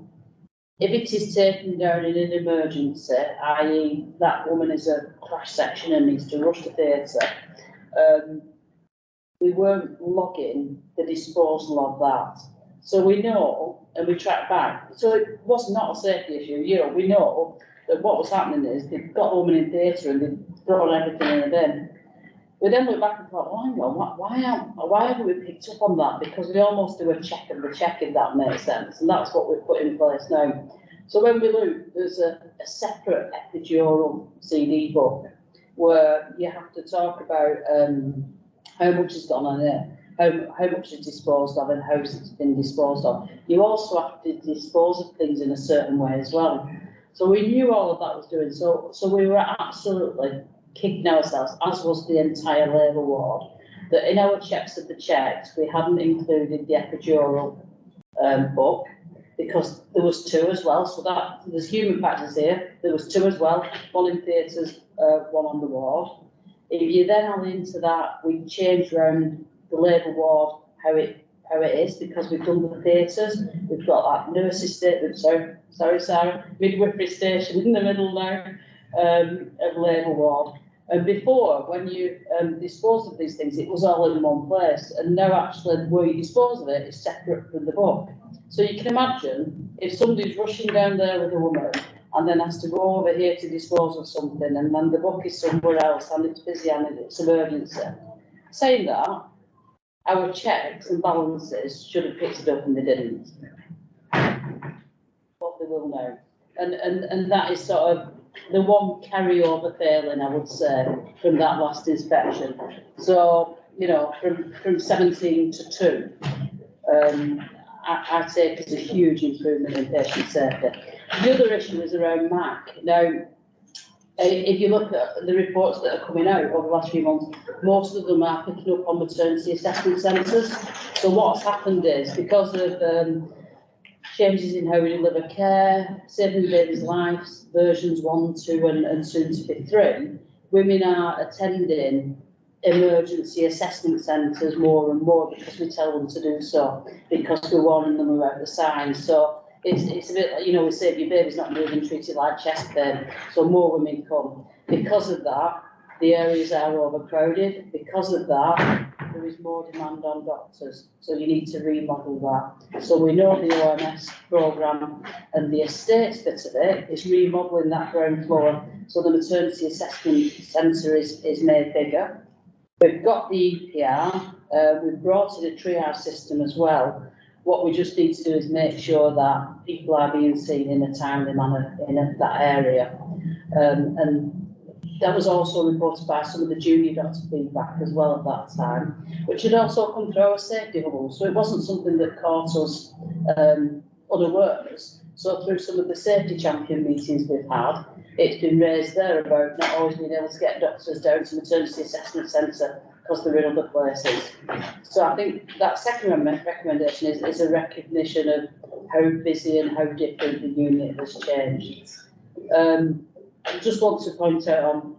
if it is taken down in an emergency, i.e. that woman is a crash section and needs to rush to theatre, we weren't logging the disposal of that. So we know, and we track back, so it was not a safety issue. You know, we know that what was happening is they've got a woman in theatre and they've thrown everything in a bin. We then look back and thought, oh, hang on, why haven't we picked up on that? Because we almost do a check of the check, if that makes sense. And that's what we've put in place now. So when we look, there's a separate epidural CD book where you have to talk about how much has gone on it, how much is disposed of and how it's been disposed of. You also have to dispose of things in a certain way as well. So we knew all of that was doing, so we were absolutely kicking ourselves, as was the entire Labour ward, that in our checks of the checks, we hadn't included the epidural book, because there was 2 as well, so that, there's human factors here, there was 2 as well, 1 in theatres, 1 on the ward. If you then add into that, we changed around the Labour ward, how it is, because we've done the theatres, we've got that nurses statement, sorry Sarah, midwifery station in the middle now, of Labour ward. And before, when you disposed of these things, it was all in one place, and now actually where you dispose of it is separate from the book. So you can imagine if somebody's rushing down there with a woman and then has to go over here to dispose of something, and then the book is somewhere else and it's busy and it's emergency. Saying that, our checks and balances should have picked it up and they didn't. What they will now. And that is sort of the one carryover failing, I would say, from that last inspection. So, you know, from 17 to 2, I'd say it's a huge improvement in patient safety. The other issue is around MAC. Now, if you look at the reports that are coming out over the last few months, most of them are picking up on maternity assessment centres. So what's happened is, because of changes in how we deliver care, saving babies' lives, versions 1, 2 and soon to be 3, women are attending emergency assessment centres more and more because we tell them to do so, because we're warning them about the signs. So it's a bit like, you know, we say if your baby's not moving, treat it like chest pain. So more women come. Because of that, the areas are overcrowded. Because of that, there is more demand on doctors. So you need to remodel that. So we know the OMS programme and the estates bit of it is remodelling that ground floor. So the maternity assessment centre is made bigger. We've got the EPR, we've brought in a triage system as well. What we just need to do is make sure that people are being seen in a timely manner in that area. And that was also reported by some of the junior doctor feedback as well at that time, which had also come through our safety hubble. So it wasn't something that caught us unawares. So through some of the safety champion meetings we've had, it's been raised there about not always being able to get doctors down to maternity assessment centre because they're in other places. So I think that second recommendation is a recognition of how busy and how different the unit has changed. I just want to point out on,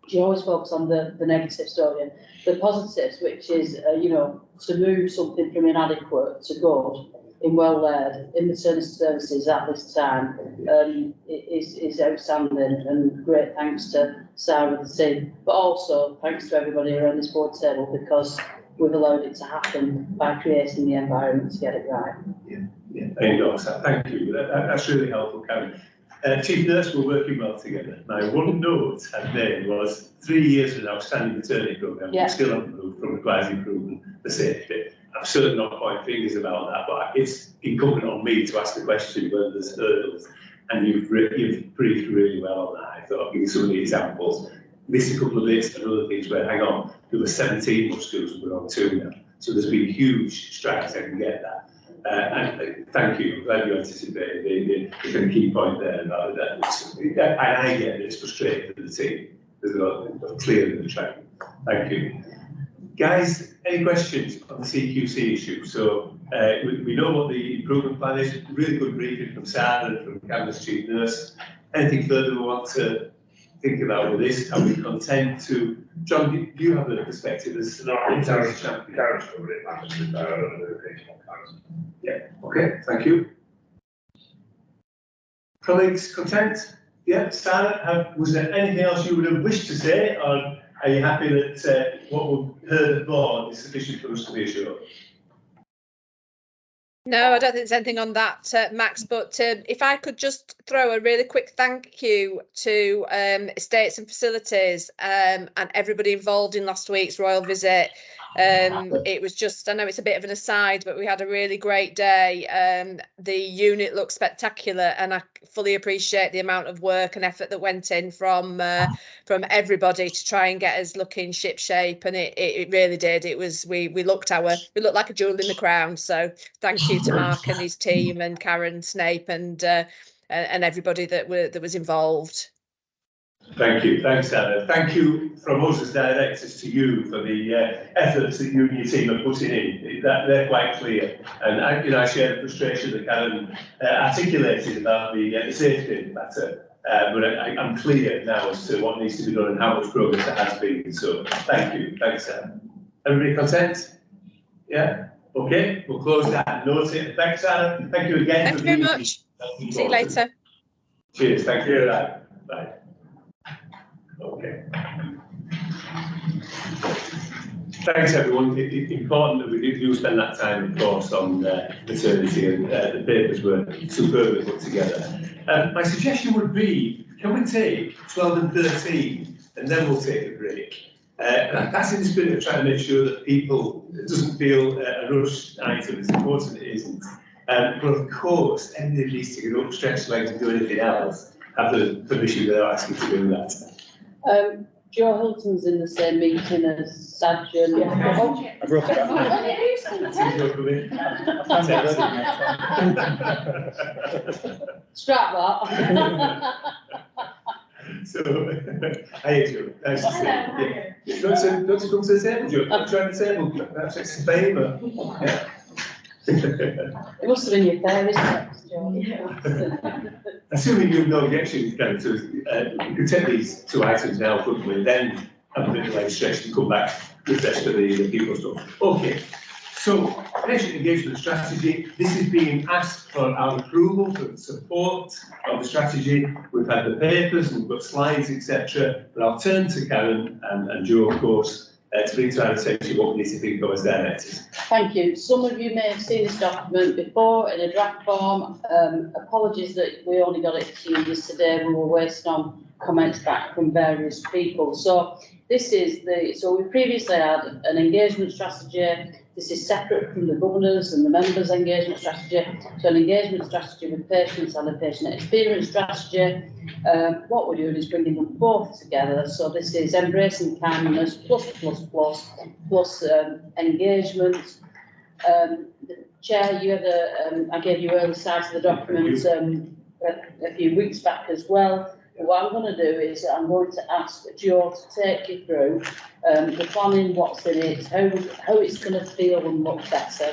you always focus on the negatives, don't you? The positives, which is, you know, to move something from inadequate to good in well-led in maternity services at this time is outstanding, and great thanks to Sarah and the team, but also thanks to everybody around this board table, because we've allowed it to happen by creating the environment to get it right. There you go, so thank you. That's really helpful, Karen. Chief Nurse, we're working well together. My one note I'd made was 3 years of an outstanding maternity programme. Yeah. We still haven't moved from requires improvement the safety. I'm certainly not pointing fingers about that, but it's incumbent on me to ask the question whether there's hurdles. And you've briefed really well on that. I thought, giving some of the examples, missed a couple of bits and other things where, hang on, there were 17 more schools, we're on 2 now. So there's been huge strides, I can get that. And thank you, I'm glad you anticipated the key point there about that. And I get it, it's frustrating for the team. There's a lot of clear in the track. Thank you. Guys, any questions on the CQC issue? So we know what the improvement plan is. Really good briefing from Sarah and from Cabinet Chief Nurse. Anything further we want to think about with this? Are we content to? John, do you have the perspective as Karen's covered it, I'm just occasional plans. Yeah, okay, thank you. Colleagues, content? Yeah, Sarah, was there anything else you would have wished to say, or are you happy that what we've heard at board is sufficient for us to be assured? No, I don't think there's anything on that, Max, but if I could just throw a really quick thank you to Estates and Facilities and everybody involved in last week's Royal Visit. It was just, I know it's a bit of an aside, but we had a really great day. The unit looked spectacular, and I fully appreciate the amount of work and effort that went in from everybody to try and get us looking ship shape, and it really did. It was, we looked like a jewel in the crown. So thank you to Mark and his team, and Karen Snape, and everybody that was involved. Thank you, thanks Anna. Thank you from us as directors to you for the efforts that you and your team are putting in. They're quite clear, and I share the frustration that Karen articulated about the safety matter. But I'm clear now as to what needs to be done and how much progress there has been. So thank you, thanks Anna. Everybody content? Yeah. Okay, we'll close that note. Thanks Anna. Thank you again. Thank you very much. See you later. Cheers. Thank you. Bye. Okay. Thanks everyone. It's important that we do spend that time, of course, on maternity, and the papers were superbly put together. My suggestion would be, can we take 12 and 13 and then we'll take a break? That's in the spirit of trying to make sure that people, it doesn't feel a rushed item, as important it isn't. But of course, anybody needs to get up, stretch legs and do anything else, have the permission without asking to do that. Joe Hilton's in the same meeting as Sajjan. I've wrote it Strap that. So, hi Joe, nice to see you. Yeah. Don't you come to the table, Joe? I'm trying to table, perhaps it's a favour. Yeah. It must have been your fairies text, Joe. Assuming you've no objection, Karen, we could take these two items now, couldn't we? Then have a bit of registration and come back with the rest of the people stuff. Okay, so patient engagement strategy. This is being asked for our approval, for the support of the strategy. We've had the papers, we've got slides, etc. But I'll turn to Karen and Joe, of course, to bring to our attention what we need to think of as directors. Thank you. Some of you may have seen this document before in a draft form. Apologies that we only got it to you yesterday. We were waiting on comments back from various people. So this is so we previously had an engagement strategy. This is separate from the governors and the members' engagement strategy. So an engagement strategy with patients and a patient experience strategy. What we're doing is bringing them both together. So this is embracing kindness plus engagement. The chair, you had I gave you early sight of the document a few weeks back as well. What I'm going to do is I'm going to ask Joe to take you through the planning, what's in it, how it's going to feel and look better.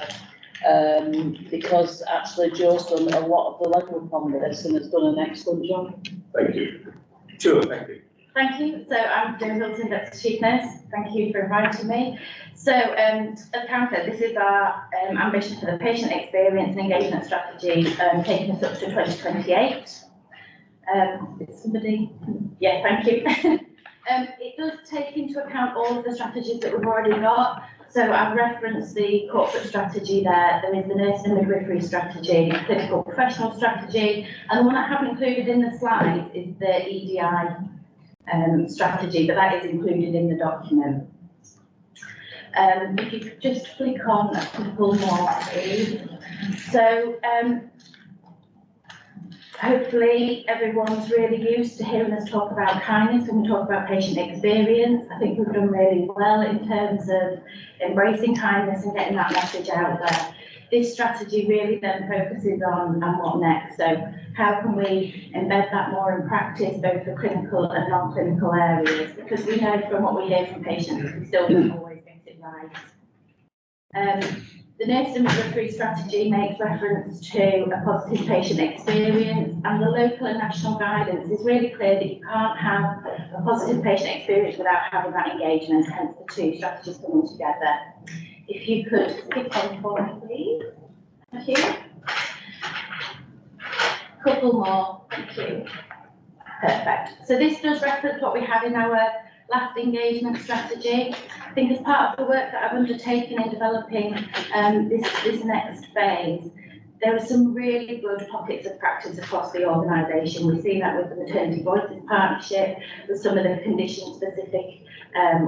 Because actually Joe's done a lot of the legwork on this and has done an excellent job. Thank you. Joe, thank you. Thank you. So I'm Jo Hilton, Deputy Chief Nurse. Thank you for inviting me. So as Karen said, this is our ambition for the patient experience and engagement strategy, taking us up to 2028. Somebody, yeah, thank you. It does take into account all of the strategies that we've already got. So I've referenced the corporate strategy there. There is the nursing and midwifery strategy, clinical professional strategy, and the one I haven't included in the slides is the EDI strategy, but that is included in the document. If you could just flick on a couple more, please. So hopefully everyone's really used to hearing us talk about kindness when we talk about patient experience. I think we've done really well in terms of embracing kindness and getting that message out there. This strategy really then focuses on what next. So how can we embed that more in practice, both for clinical and non-clinical areas? Because we know from what we hear from patients, we still don't always get it right. The nursing and midwifery strategy makes reference to a positive patient experience, and the local and national guidance is really clear that you can't have a positive patient experience without having that engagement, hence the two strategies coming together. If you could skip on for me, please. Thank you. Couple more. Thank you. Perfect. So this does reference what we had in our last engagement strategy. I think as part of the work that I've undertaken in developing this next phase, There are some really good pockets of practice across the organisation. We've seen that with the Maternity Voices Partnership, with some of the condition-specific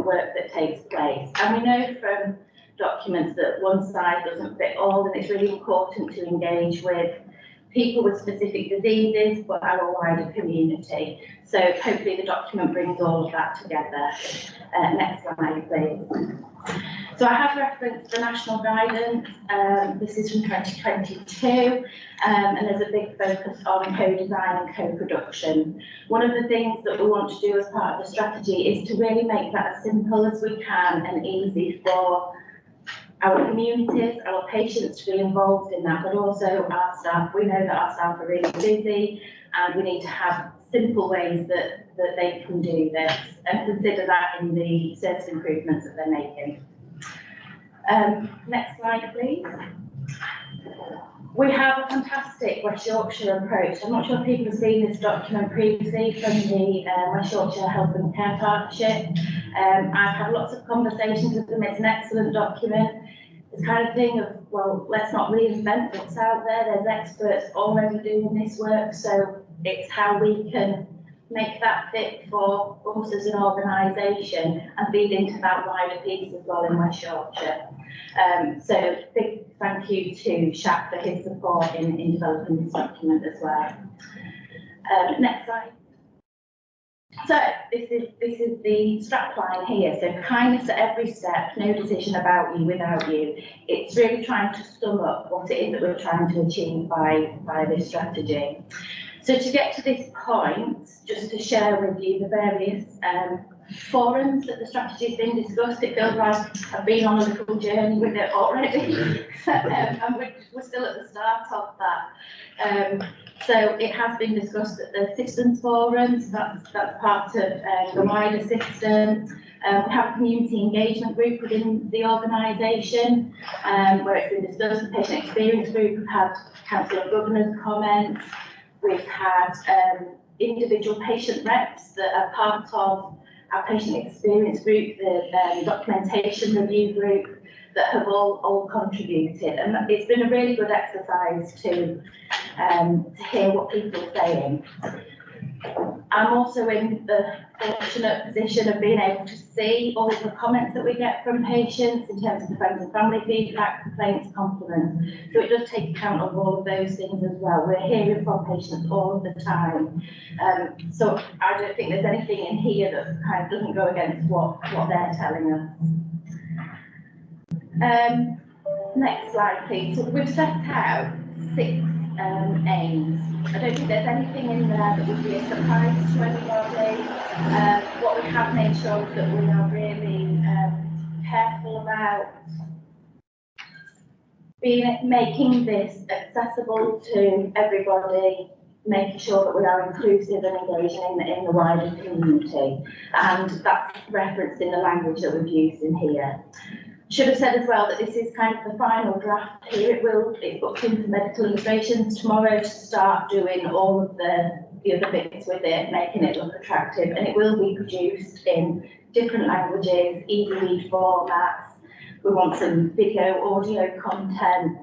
work that takes place. And we know from documents that one size doesn't fit all, and it's really important to engage with people with specific diseases, but our wider community. So hopefully the document brings all of that together. Next slide, please. So I have referenced the national guidance. This is from 2022, and there's a big focus on co-design and co-production. One of the things that we want to do as part of the strategy is to really make that as simple as we can and easy for our communities, our patients to be involved in that, but also our staff. We know that our staff are really busy, and we need to have simple ways that they can do this, and consider that in the service improvements that they're making. Next slide, please. We have a fantastic West Yorkshire approach. I'm not sure if people have seen this document previously from the West Yorkshire Health and Care Partnership. I've had lots of conversations with them. It's an excellent document. This kind of thing of, well, let's not reinvent what's out there. There's experts already doing this work, so it's how we can make that fit for us as an organisation and feed into that wider piece as well in West Yorkshire. So big thank you to Shaq for his support in developing this document as well. Next slide. So this is the strapline here. So kindness at every step, no decision about you without you. It's really trying to sum up what it is that we're trying to achieve by this strategy. So to get to this point, just to share with you the various forums that the strategy has been discussed. It feels like I've been on a little journey with it already, and we're still at the start of that. So it has been discussed at the Systems Forums. That's part of the wider system. We have a community engagement group within the organisation, where it's been discussed. The patient experience group. We've had council of governors comments. We've had individual patient reps that are part of our patient experience group, the documentation review group, that have all contributed. And it's been a really good exercise to hear what people are saying. I'm also in the fortunate position of being able to see all of the comments that we get from patients in terms of the friends and family feedback, complaints, compliments. So it does take account of all of those things as well. We're hearing from patients all of the time. So I don't think there's anything in here that kind of doesn't go against what they're telling us. Next slide, please. So we've set out 6 aims. I don't think there's anything in there that would be a surprise to anybody. What we have made sure is that we are really careful about making this accessible to everybody, making sure that we are inclusive and engaging in the wider community. And that's referenced in the language that we've used in here. Should have said as well that this is kind of the final draft here. It's booked in for medical illustrations tomorrow to start doing all of the other bits with it, making it look attractive, and it will be produced in different languages, easy read formats. We want some video, audio content,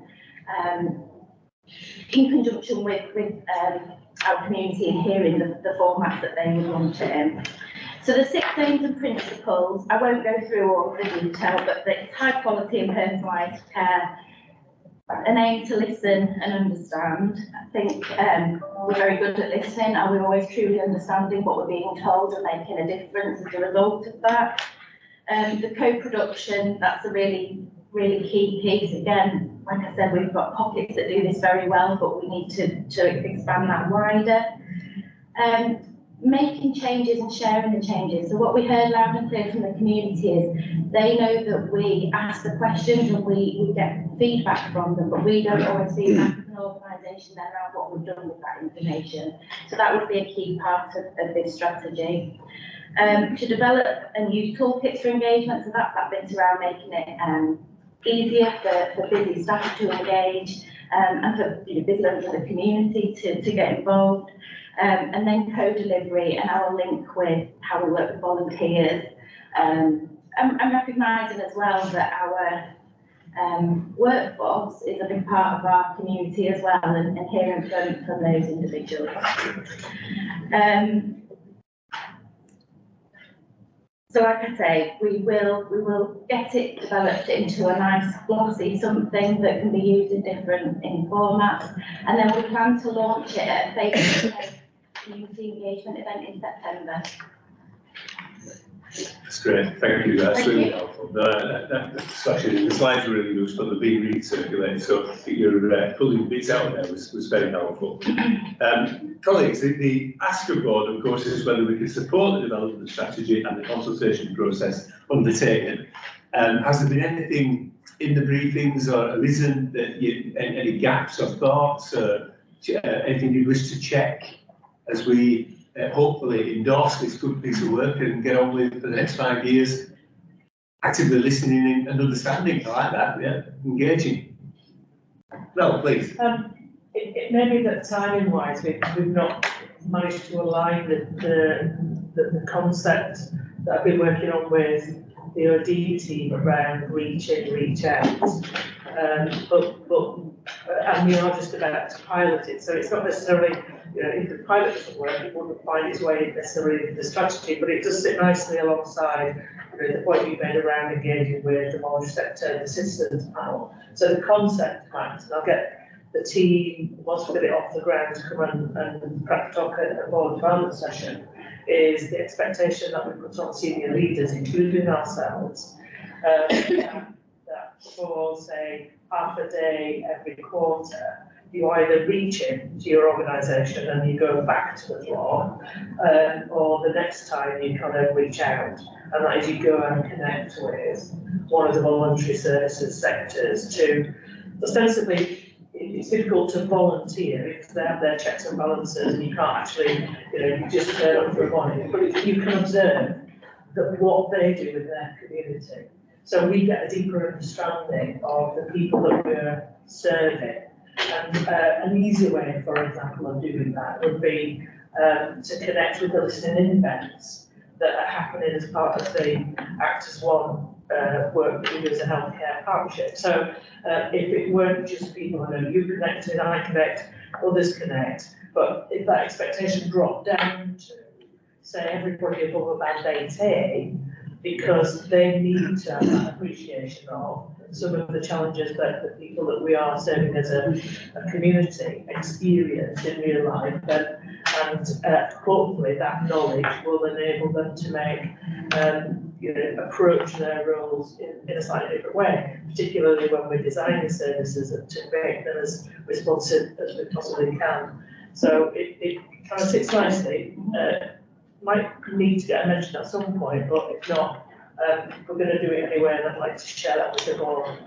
in conjunction with our community and hearing the formats that they would want it in. So the 6 aims and principles, I won't go through all of the detail, but it's high quality and personalised care, an aim to listen and understand. I think we're very good at listening, and we're always truly understanding what we're being told and making a difference as a result of that. The co-production, that's a really key piece. Again, like I said, we've got pockets that do this very well, but we need to expand that wider. Making changes and sharing the changes. So what we heard loud and clear from the community is they know that we ask the questions and we get feedback from them, but we don't always see back as an organisation then around what we've done with that information. So that would be a key part of this strategy. To develop and use toolkits for engagement, so that's that bit around making it easier for busy staff to engage, and for busy members of the community to get involved. And then co-delivery and our link with how we work with volunteers. I'm recognising as well that our workforce is a big part of our community as well, and hearing from those individuals. So like I say, we will get it developed into a nice glossy something that can be used in different formats, and then we plan to launch it at a face-to-face community engagement event in September. That's great, thank you, that's Thank really you. helpful. That's actually, the slides were really useful, they're being recirculated, so your pulling bits out there was very helpful. Colleagues, the ASCA board, of course, is whether we can support the development strategy and the consultation process undertaken. Has there been anything in the briefings or arisen that any gaps or thoughts, anything you wish to check as we hopefully endorse this good piece of work and get on with for the next 5 years, actively listening and understanding? I like that, yeah, engaging. No, please. It may be that timing wise, we've not managed to align the concept that I've been working on with the OD team around reach in, reach out. And we are just about to pilot it, so it's not necessarily, you know, if the pilot doesn't work, it wouldn't find its way necessarily into the strategy, but it does sit nicely alongside, you know, the point you made around engaging with the knowledge sector, the systems panel. So the concept matters, and I'll get the team, once we get it off the ground, to come and perhaps talk at a board development session, is the expectation that we put on senior leaders, including ourselves, that for, say, half a day every quarter, you either reach into your organisation and you go back to the floor, or the next time you kind of reach out, and that is you go and connect with one of the voluntary services sectors to ostensibly. It's difficult to volunteer because they have their checks and balances and you can't actually, you know, you just turn up for a morning, but you can observe that what they do with their community. So we get a deeper understanding of the people that we're serving. And an easy way, for example, of doing that would be to connect with the listening events that are happening as part of the Act as One work that we do as a healthcare partnership. So if it weren't just people who know you connected, I connect, others connect, but if that expectation dropped down to, say, everybody above a band 8A, because they need to have that appreciation of some of the challenges that the people that we are serving as a community experience in real life, and hopefully that knowledge will enable them to make, you know, approach their roles in a slightly different way, particularly when we're designing services to make them as responsive as we possibly can. So it kind of sits nicely. Might need to get a mention at some point, but if not, we're going to do it anyway, and I'd like to share that with the board.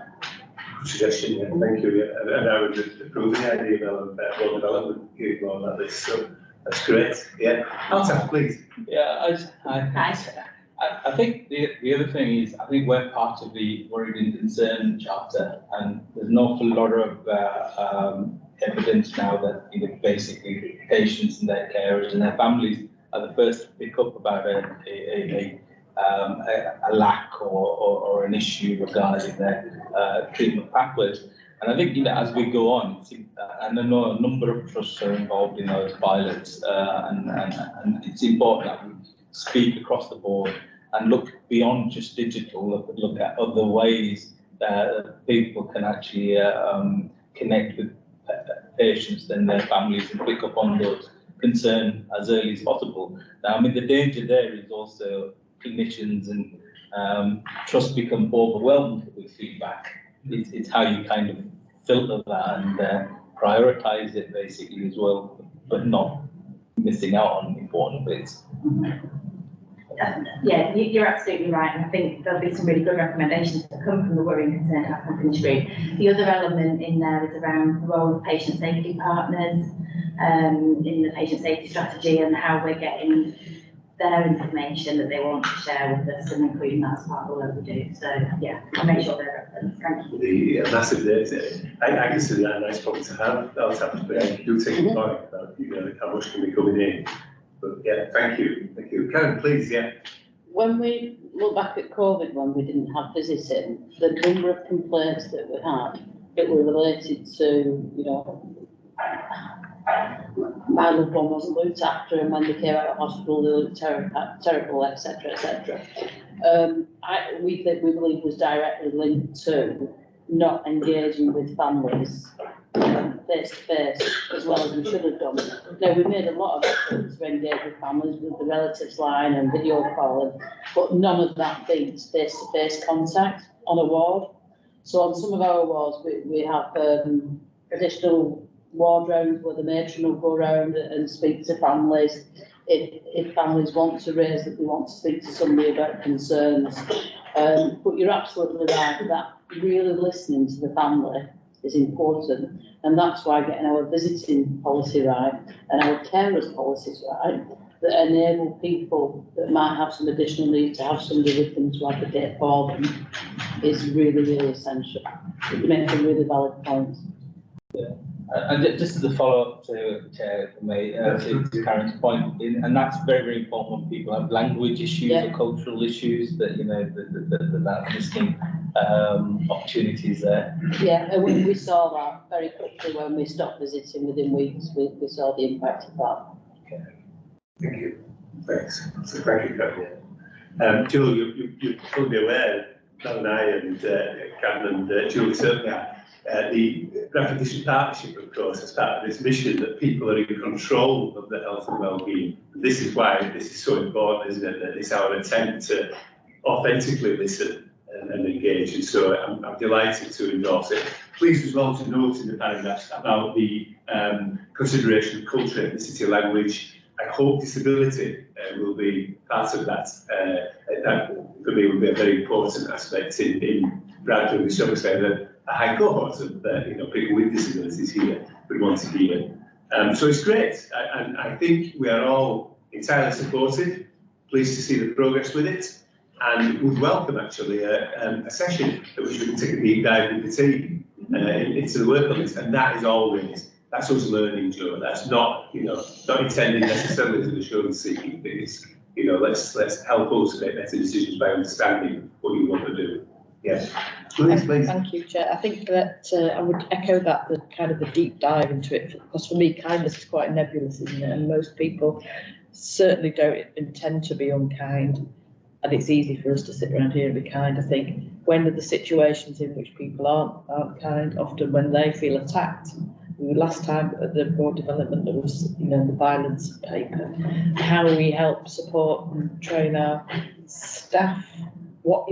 Good suggestion, yeah, thank you. Yeah. And I would approve the idea of board development getting on that list, so that's great. Yeah, Alta, please. Yeah, I think the other thing is, I think we're part of the Worried and Concerned Charter, and there's an awful lot of evidence now that, you know, basically patients and their carers and their families are the first to pick up about a lack or an issue regarding their treatment pathways. And I think, you know, as we go on, and I know a number of trusts are involved in those pilots, and it's important that we speak across the board and look beyond just digital, look at other ways that people can actually connect with patients and their families and pick up on those concerns as early as possible. Now, I mean, the danger there is also clinicians and trust become overwhelmed with feedback. It's how you kind of filter that and prioritize it basically as well, but not missing out on important bits. Yeah, you're absolutely right, and I think there'll be some really good recommendations that come from the Worried and Concerned Applicants Group. The other element in there is around the role of patient safety partners in the patient safety strategy and how we're getting their information that they want to share with us and including that as part of the work we do. So yeah, I'll make sure they're referenced. Thank you. The massive data, I consider that a nice problem to have. That'll have to be, I do take a point about, you know, how much can be coming in. But yeah, thank you. Karen, please, yeah. When we look back at COVID when we didn't have visiting, the number of complaints that we had that were related to, you know, my loved one wasn't looked after, and when they came out of hospital, they looked terrible, etc., etc. We believe was directly linked to not engaging with families face to face as well as we should have done. Now, we made a lot of efforts to engage with families with the relatives line and video calling, but none of that beats face to face contact on a ward. So on some of our wards, we have additional ward rounds where the matron will go around and speak to families. If families want to raise that they want to speak to somebody about concerns. But you're absolutely right that really listening to the family is important, and that's why getting our visiting policy right and our carers policies right that enable people that might have some additional need to have somebody with them to advocate for them is really, really essential. It makes a really valid point. Yeah. And just as a follow-up to Chair, to Karen's point, and that's very, very important when people have language issues or cultural issues, that, you know, that listening opportunities there. Yeah, and we saw that very quickly when we stopped visiting within weeks. We saw the impact of that. Okay. Thank you. Thanks. So thank you, Karen. Jill, you're fully aware, Mel and I and Karen and Julie certainly are. The Bradford District Partnership, of course, as part of this mission that people are in control of their health and well-being. This is why this is so important, isn't it? That it's our attempt to authentically listen and engage. And so I'm delighted to endorse it. Pleased as well to note in the paragraphs about the consideration of culture, ethnicity, language. I hope disability will be part of that. That for me will be a very important aspect in Bradford, which obviously a high cohort of people with disabilities here would want to hear. So it's great, and I think we are all entirely supportive, pleased to see the progress with it, and would welcome actually a session at which we can take a deep dive with the team into the work on this, and that's us learning, Joe. That's not, not intended necessarily as an assurance seeking thing. It's, let's help us make better decisions by understanding what you want to do. Yeah. Please. Thank you, Chair. I think that I would echo that, the kind of the deep dive into it, because for me, kindness is quite nebulous, isn't it? And most people certainly don't intend to be unkind, and it's easy for us to sit around here and be kind. I think when are the situations in which people aren't kind, often when they feel attacked. Last time at the board development, there was, the violence paper. How we help support and train our staff. What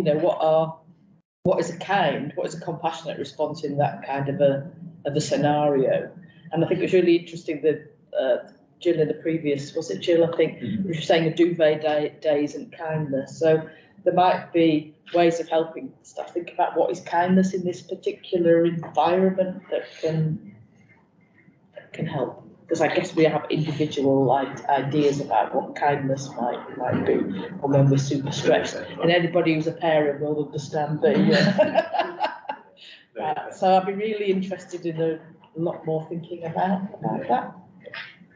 is a compassionate response in that kind of a scenario? And I think it was really interesting that Jill in the previous, was it Jill? I think we were saying a duvet day isn't kindness. So there might be ways of helping staff think about what is kindness in this particular environment that can help. Because I guess we have individual ideas about what kindness might be, or when we're super stretched. And anybody who's a parent will understand that. So I'd be really interested in a lot more thinking about that.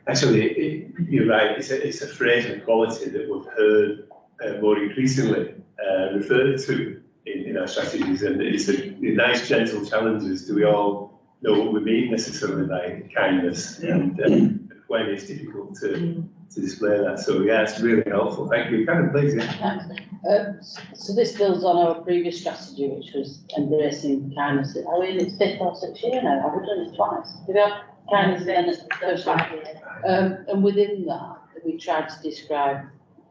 Actually, you're right. It's a phrase and quality that we've heard more increasingly referred to in our strategies, and it's a nice, gentle challenges. Do we all know what we mean necessarily by kindness, and when it's difficult to display that? So yeah, it's really helpful. Thank you. Karen, please. Yeah. So this builds on our previous strategy, which was embracing kindness. I mean, it's 5th or 6th year now. I've done it twice. We've had kindness in the first one. And within that, we tried to describe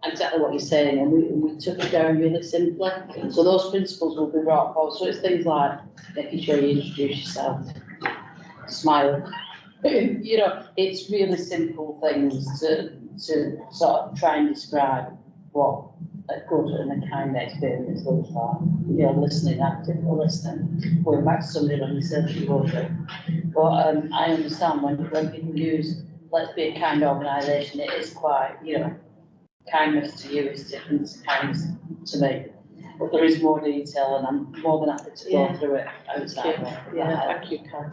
exactly what you're saying, and we took it down really simply. So those principles will be brought forward. So it's things like making sure you introduce yourself, smile. It's really simple things to sort of try and describe what a good and a kind experience looks like. Listening, active listening. Going back to somebody when you said you would do. But I understand when people use let's be a kind organisation, it is quite, kindness to you is different to kindness to me. but there is more detail and I'm more than happy to go through it outside. Yeah, thank you, Karen.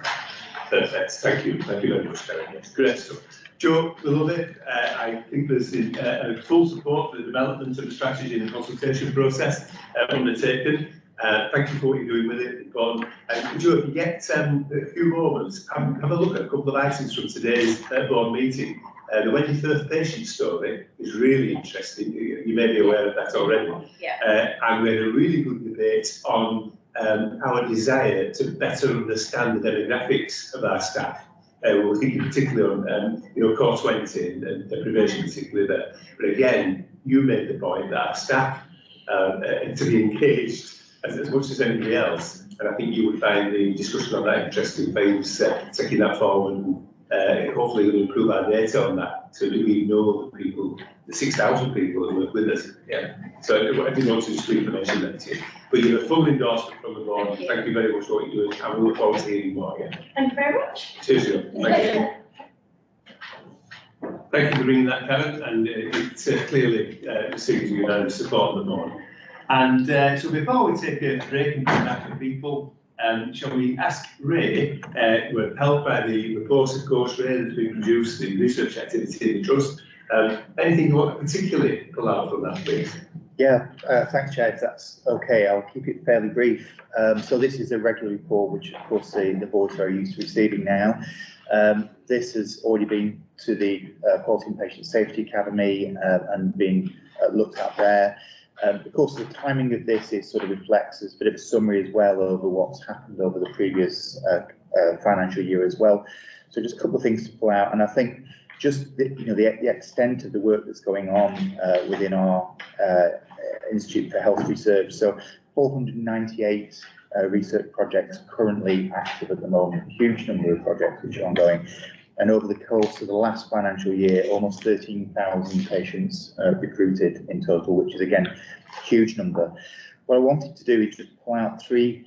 Perfect, thank you very much, Karen. Great stuff. Joe, we love it. I think there's a full support for the development of the strategy and the consultation process undertaken. Thank you for what you're doing with it, Yvonne. Joe, if you get a few moments, have a look at a couple of items from today's board meeting. The Wendy Firth patient story is really interesting. You may be aware of that already. Yeah. And we had a really good debate on our desire to better understand the demographics of our staff. We're thinking particularly on, Core 20 and deprivation particularly there. But again, you made the point that our staff to be engaged as much as anybody else. And I think you would find the discussion on that interesting. Things taking that forward and hopefully going to improve our data on that so that we know the people, the 6,000 people who work with us. Yeah. So I didn't want to just mention that to you. But you have a full endorsement from the board. Thank you very much for what you're doing. And we look forward to hearing more. Yeah. Thank you very much. Cheers, Joe. Thank you. Thank you for bringing that, Karen. And it clearly receives unanimous support on the board. And so before we take a break and come back to people, shall we ask Ray, we're helped by the reports, of course, Ray, that's been produced, the research activity in the Trust. Anything you want to particularly pull out from that, please? Yeah, thanks, Chair. If that's okay, I'll keep it fairly brief. So this is a regular report, which of course the board's very used to receiving now. This has already been to the Quality and Patient Safety Academy and been looked at there. Of course, the timing of this is sort of reflects as a bit of a summary as well over what's happened over the previous financial year as well. So just a couple of things to pull out, and I think just the extent of the work that's going on within our Institute for Health Research. So 498 research projects currently active at the moment, a huge number of projects which are ongoing. And over the course of the last financial year, almost 13,000 patients recruited in total, which is again a huge number. What I wanted to do is just pull out three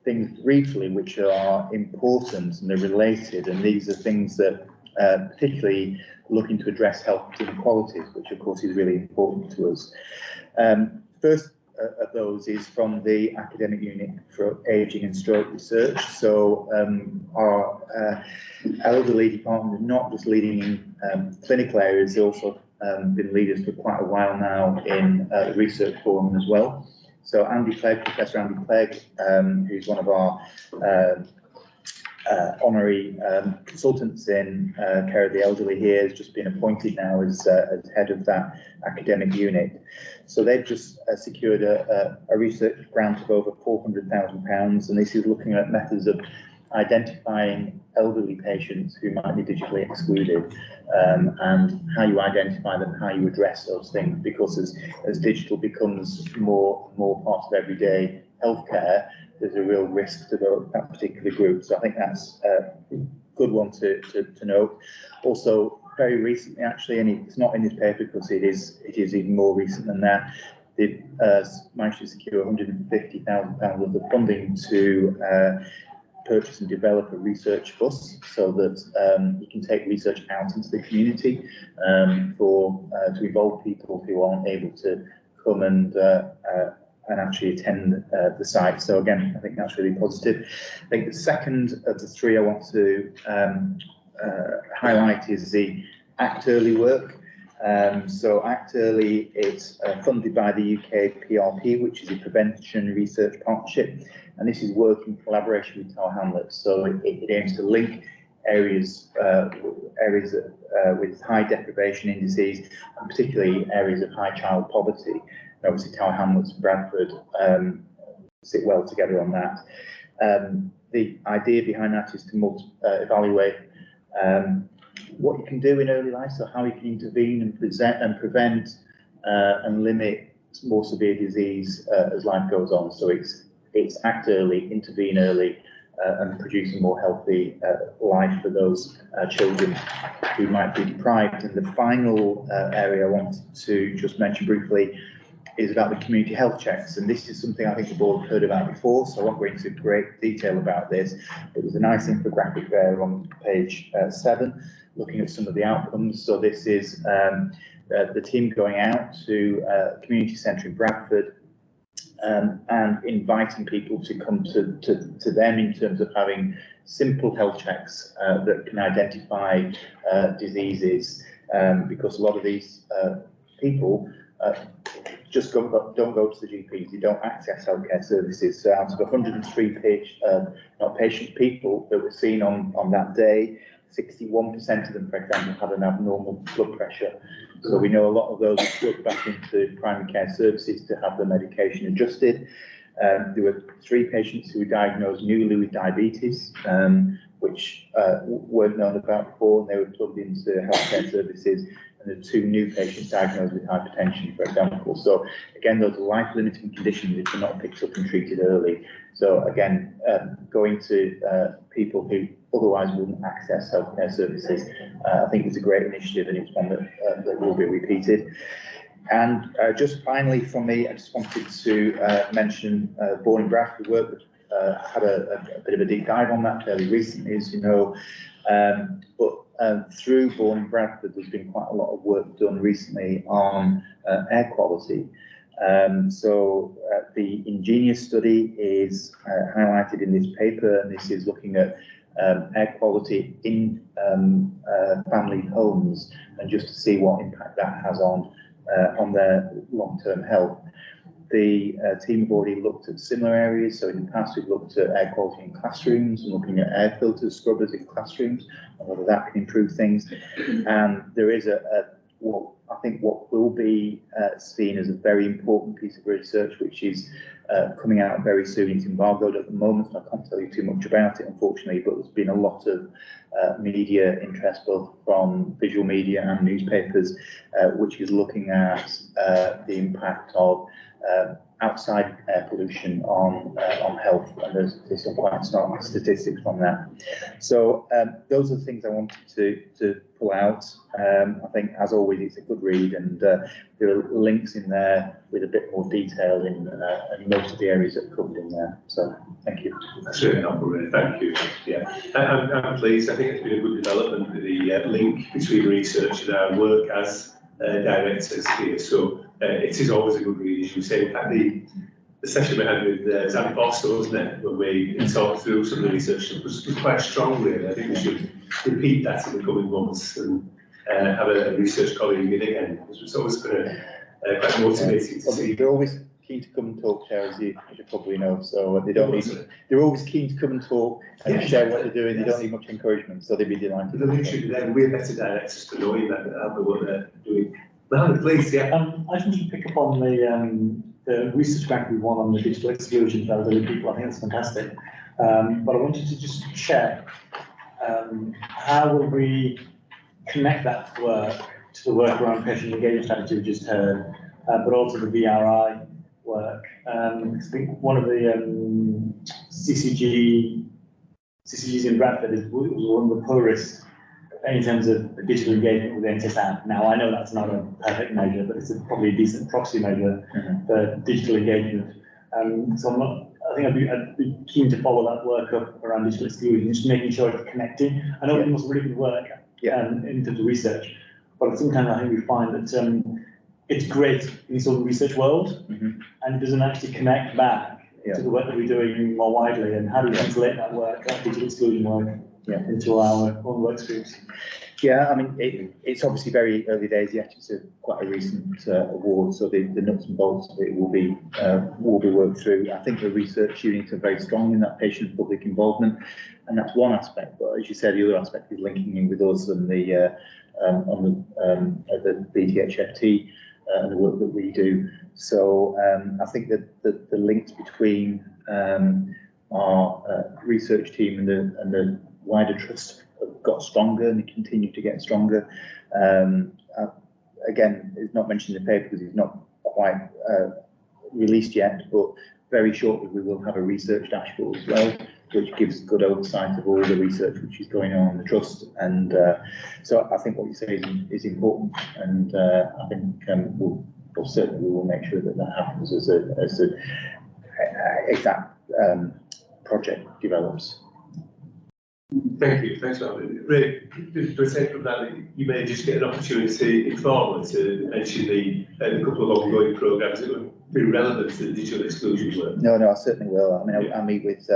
things briefly which are important and they're related, and these are things that particularly looking to address health inequalities, which of course is really important to us. First of those is from the Academic Unit for Ageing and Stroke Research. So our elderly department is not just leading in clinical areas, they've also been leaders for quite a while now in the research forum as well. So Andy Clegg, Professor Andy Clegg, who's one of our honorary consultants in care of the elderly here, has just been appointed now as head of that academic unit. So they've just secured a research grant of over £400,000, and this is looking at methods of identifying elderly patients who might be digitally excluded, and how you identify them, how you address those things, because as digital becomes more part of everyday healthcare, there's a real risk to that particular group. So I think that's a good one to note. Also, very recently, actually, and it's not in this paper because it is even more recent than that, they've managed to secure £150,000 worth of funding to purchase and develop a research bus so that you can take research out into the community to involve people who aren't able to come and actually attend the site. So again, I think that's really positive. I think the second of the three I want to highlight is the Act Early work. So Act Early is funded by the UK PRP, which is a Prevention Research Partnership, and this is work in collaboration with Tower Hamlets. So it aims to link areas with high deprivation indices, and particularly areas of high child poverty. And obviously, Tower Hamlets and Bradford sit well together on that. The idea behind that is to evaluate what you can do in early life, so how you can intervene and prevent and limit more severe disease as life goes on. So it's act early, intervene early, and produce a more healthy life for those children who might be deprived. And the final area I want to just mention briefly is about the community health checks, and this is something I think the board heard about before, so I won't go into great detail about this, but there's a nice infographic there on page 7 looking at some of the outcomes. So this is the team going out to a community centre in Bradford, and inviting people to come to them in terms of having simple health checks that can identify diseases, because a lot of these people just don't go to the GPs, they don't access healthcare services. So out of 103 patient people that were seen on that day, 61% of them, for example, had an abnormal blood pressure. So we know a lot of those look back into primary care services to have their medication adjusted. There were 3 patients who were diagnosed newly with diabetes, which weren't known about before, and they were plugged into healthcare services. And there are 2 new patients diagnosed with hypertension, for example. So again, those are life-limiting conditions which are not picked up and treated early. So again, going to people who otherwise wouldn't access healthcare services, I think is a great initiative, and it's one that will be repeated. And just finally from me, I just wanted to mention Bourne and Bradford work. Had a bit of a deep dive on that fairly recently, as you know. But through Bourne and Bradford, there's been quite a lot of work done recently on air quality. So the Ingenious study is highlighted in this paper, and this is looking at air quality in family homes, and just to see what impact that has on their long-term health. The team have already looked at similar areas. So in the past, we've looked at air quality in classrooms and looking at air filters, scrubbers in classrooms, and whether that can improve things. And there is I think what will be seen as a very important piece of research, which is coming out very soon. It's embargoed at the moment, so I can't tell you too much about it, unfortunately, but there's been a lot of media interest, both from visual media and newspapers, which is looking at the impact of outside air pollution on health, and there's some quite stark statistics from that. So those are the things I wanted to pull out. I think, as always, it's a good read, and there are links in there with a bit more detail in most of the areas that are covered in there. So thank you. That's really helpful, really. Thank you. Yeah, I'm pleased. I think it's been a good development with the link between research and our work as directors here. So it is always a good read, as you say. In fact, the session we had with Zan Foster, wasn't it, when we talked through some of the research, was quite strong, really. I think we should repeat that in the coming months and have a research colleague in again, because it's always been quite motivating to see. They're always keen to come and talk, Chair, as you probably know. So they're always keen to come and talk and share what they're doing. They don't need much encouragement, so they'd be delighted. The link should be there. We're better directors to knowing that what they're doing. Mohammed, please, yeah. I just want to pick up on the research grant we won on the digital exclusion for elderly people. I think that's fantastic. But I wanted to just check how will we connect that work to the work around patient engagement strategy we just heard, but also the VRI work. I think one of the CCGs in Bradford was one of the poorest in terms of digital engagement with the NHS app. Now, I know that's not a perfect measure, but it's probably a decent proxy measure for digital engagement. So I think I'd be keen to follow that work up around digital exclusion, just making sure it's connecting. I know it must really good work in terms of research, but sometimes I think we find that it's great in the sort of research world, and it doesn't actually connect back to the work that we're doing more widely, and how do we translate that work, that digital exclusion work, into our own work streams. Yeah, I mean, it's obviously very early days yet. It's quite a recent award, so the nuts and bolts of it will be worked through. I think the research units are very strong in that patient-public involvement, and that's one aspect. But as you said, the other aspect is linking in with us and the BTHFT and the work that we do. So I think that the links between our research team and the wider trust have got stronger, and they continue to get stronger. Again, it's not mentioned in the paper because it's not quite released yet, but very shortly we will have a research dashboard as well, which gives good oversight of all the research which is going on in the trust. And so I think what you say is important, and I think certainly we will make sure that that happens as the exact project develops. Thank you. Thanks, Mohammed. Ray, do I take from that you may just get an opportunity informally to mention the couple of ongoing programmes that be relevant to the digital exclusion work. No, I certainly will. I mean, I meet with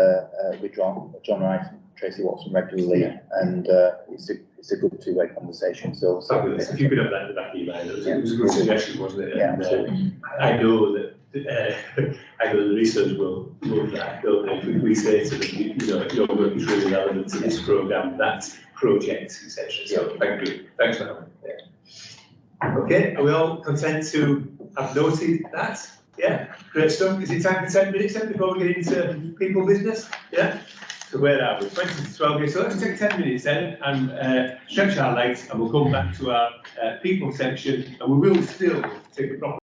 John Wright and Tracy Watson regularly, and it's a good two-way conversation. So Fabulous. If you could have that in the back of your mind, it was a good suggestion, wasn't it? Yeah, And, absolutely. I know that I know the research will love that, don't they? If we say to them, you know, your work is really relevant to this programme, that project, etc. So thank you. Thanks for having me. Yeah. Okay, are we all content to have noted that? Yeah, great stuff. Is it time for 10 minutes then before we get into people business? Yeah? So where are we? 20 to 12 years. So let's take 10 minutes then and stretch our legs, and we'll come back to our people section, and we will still take a proper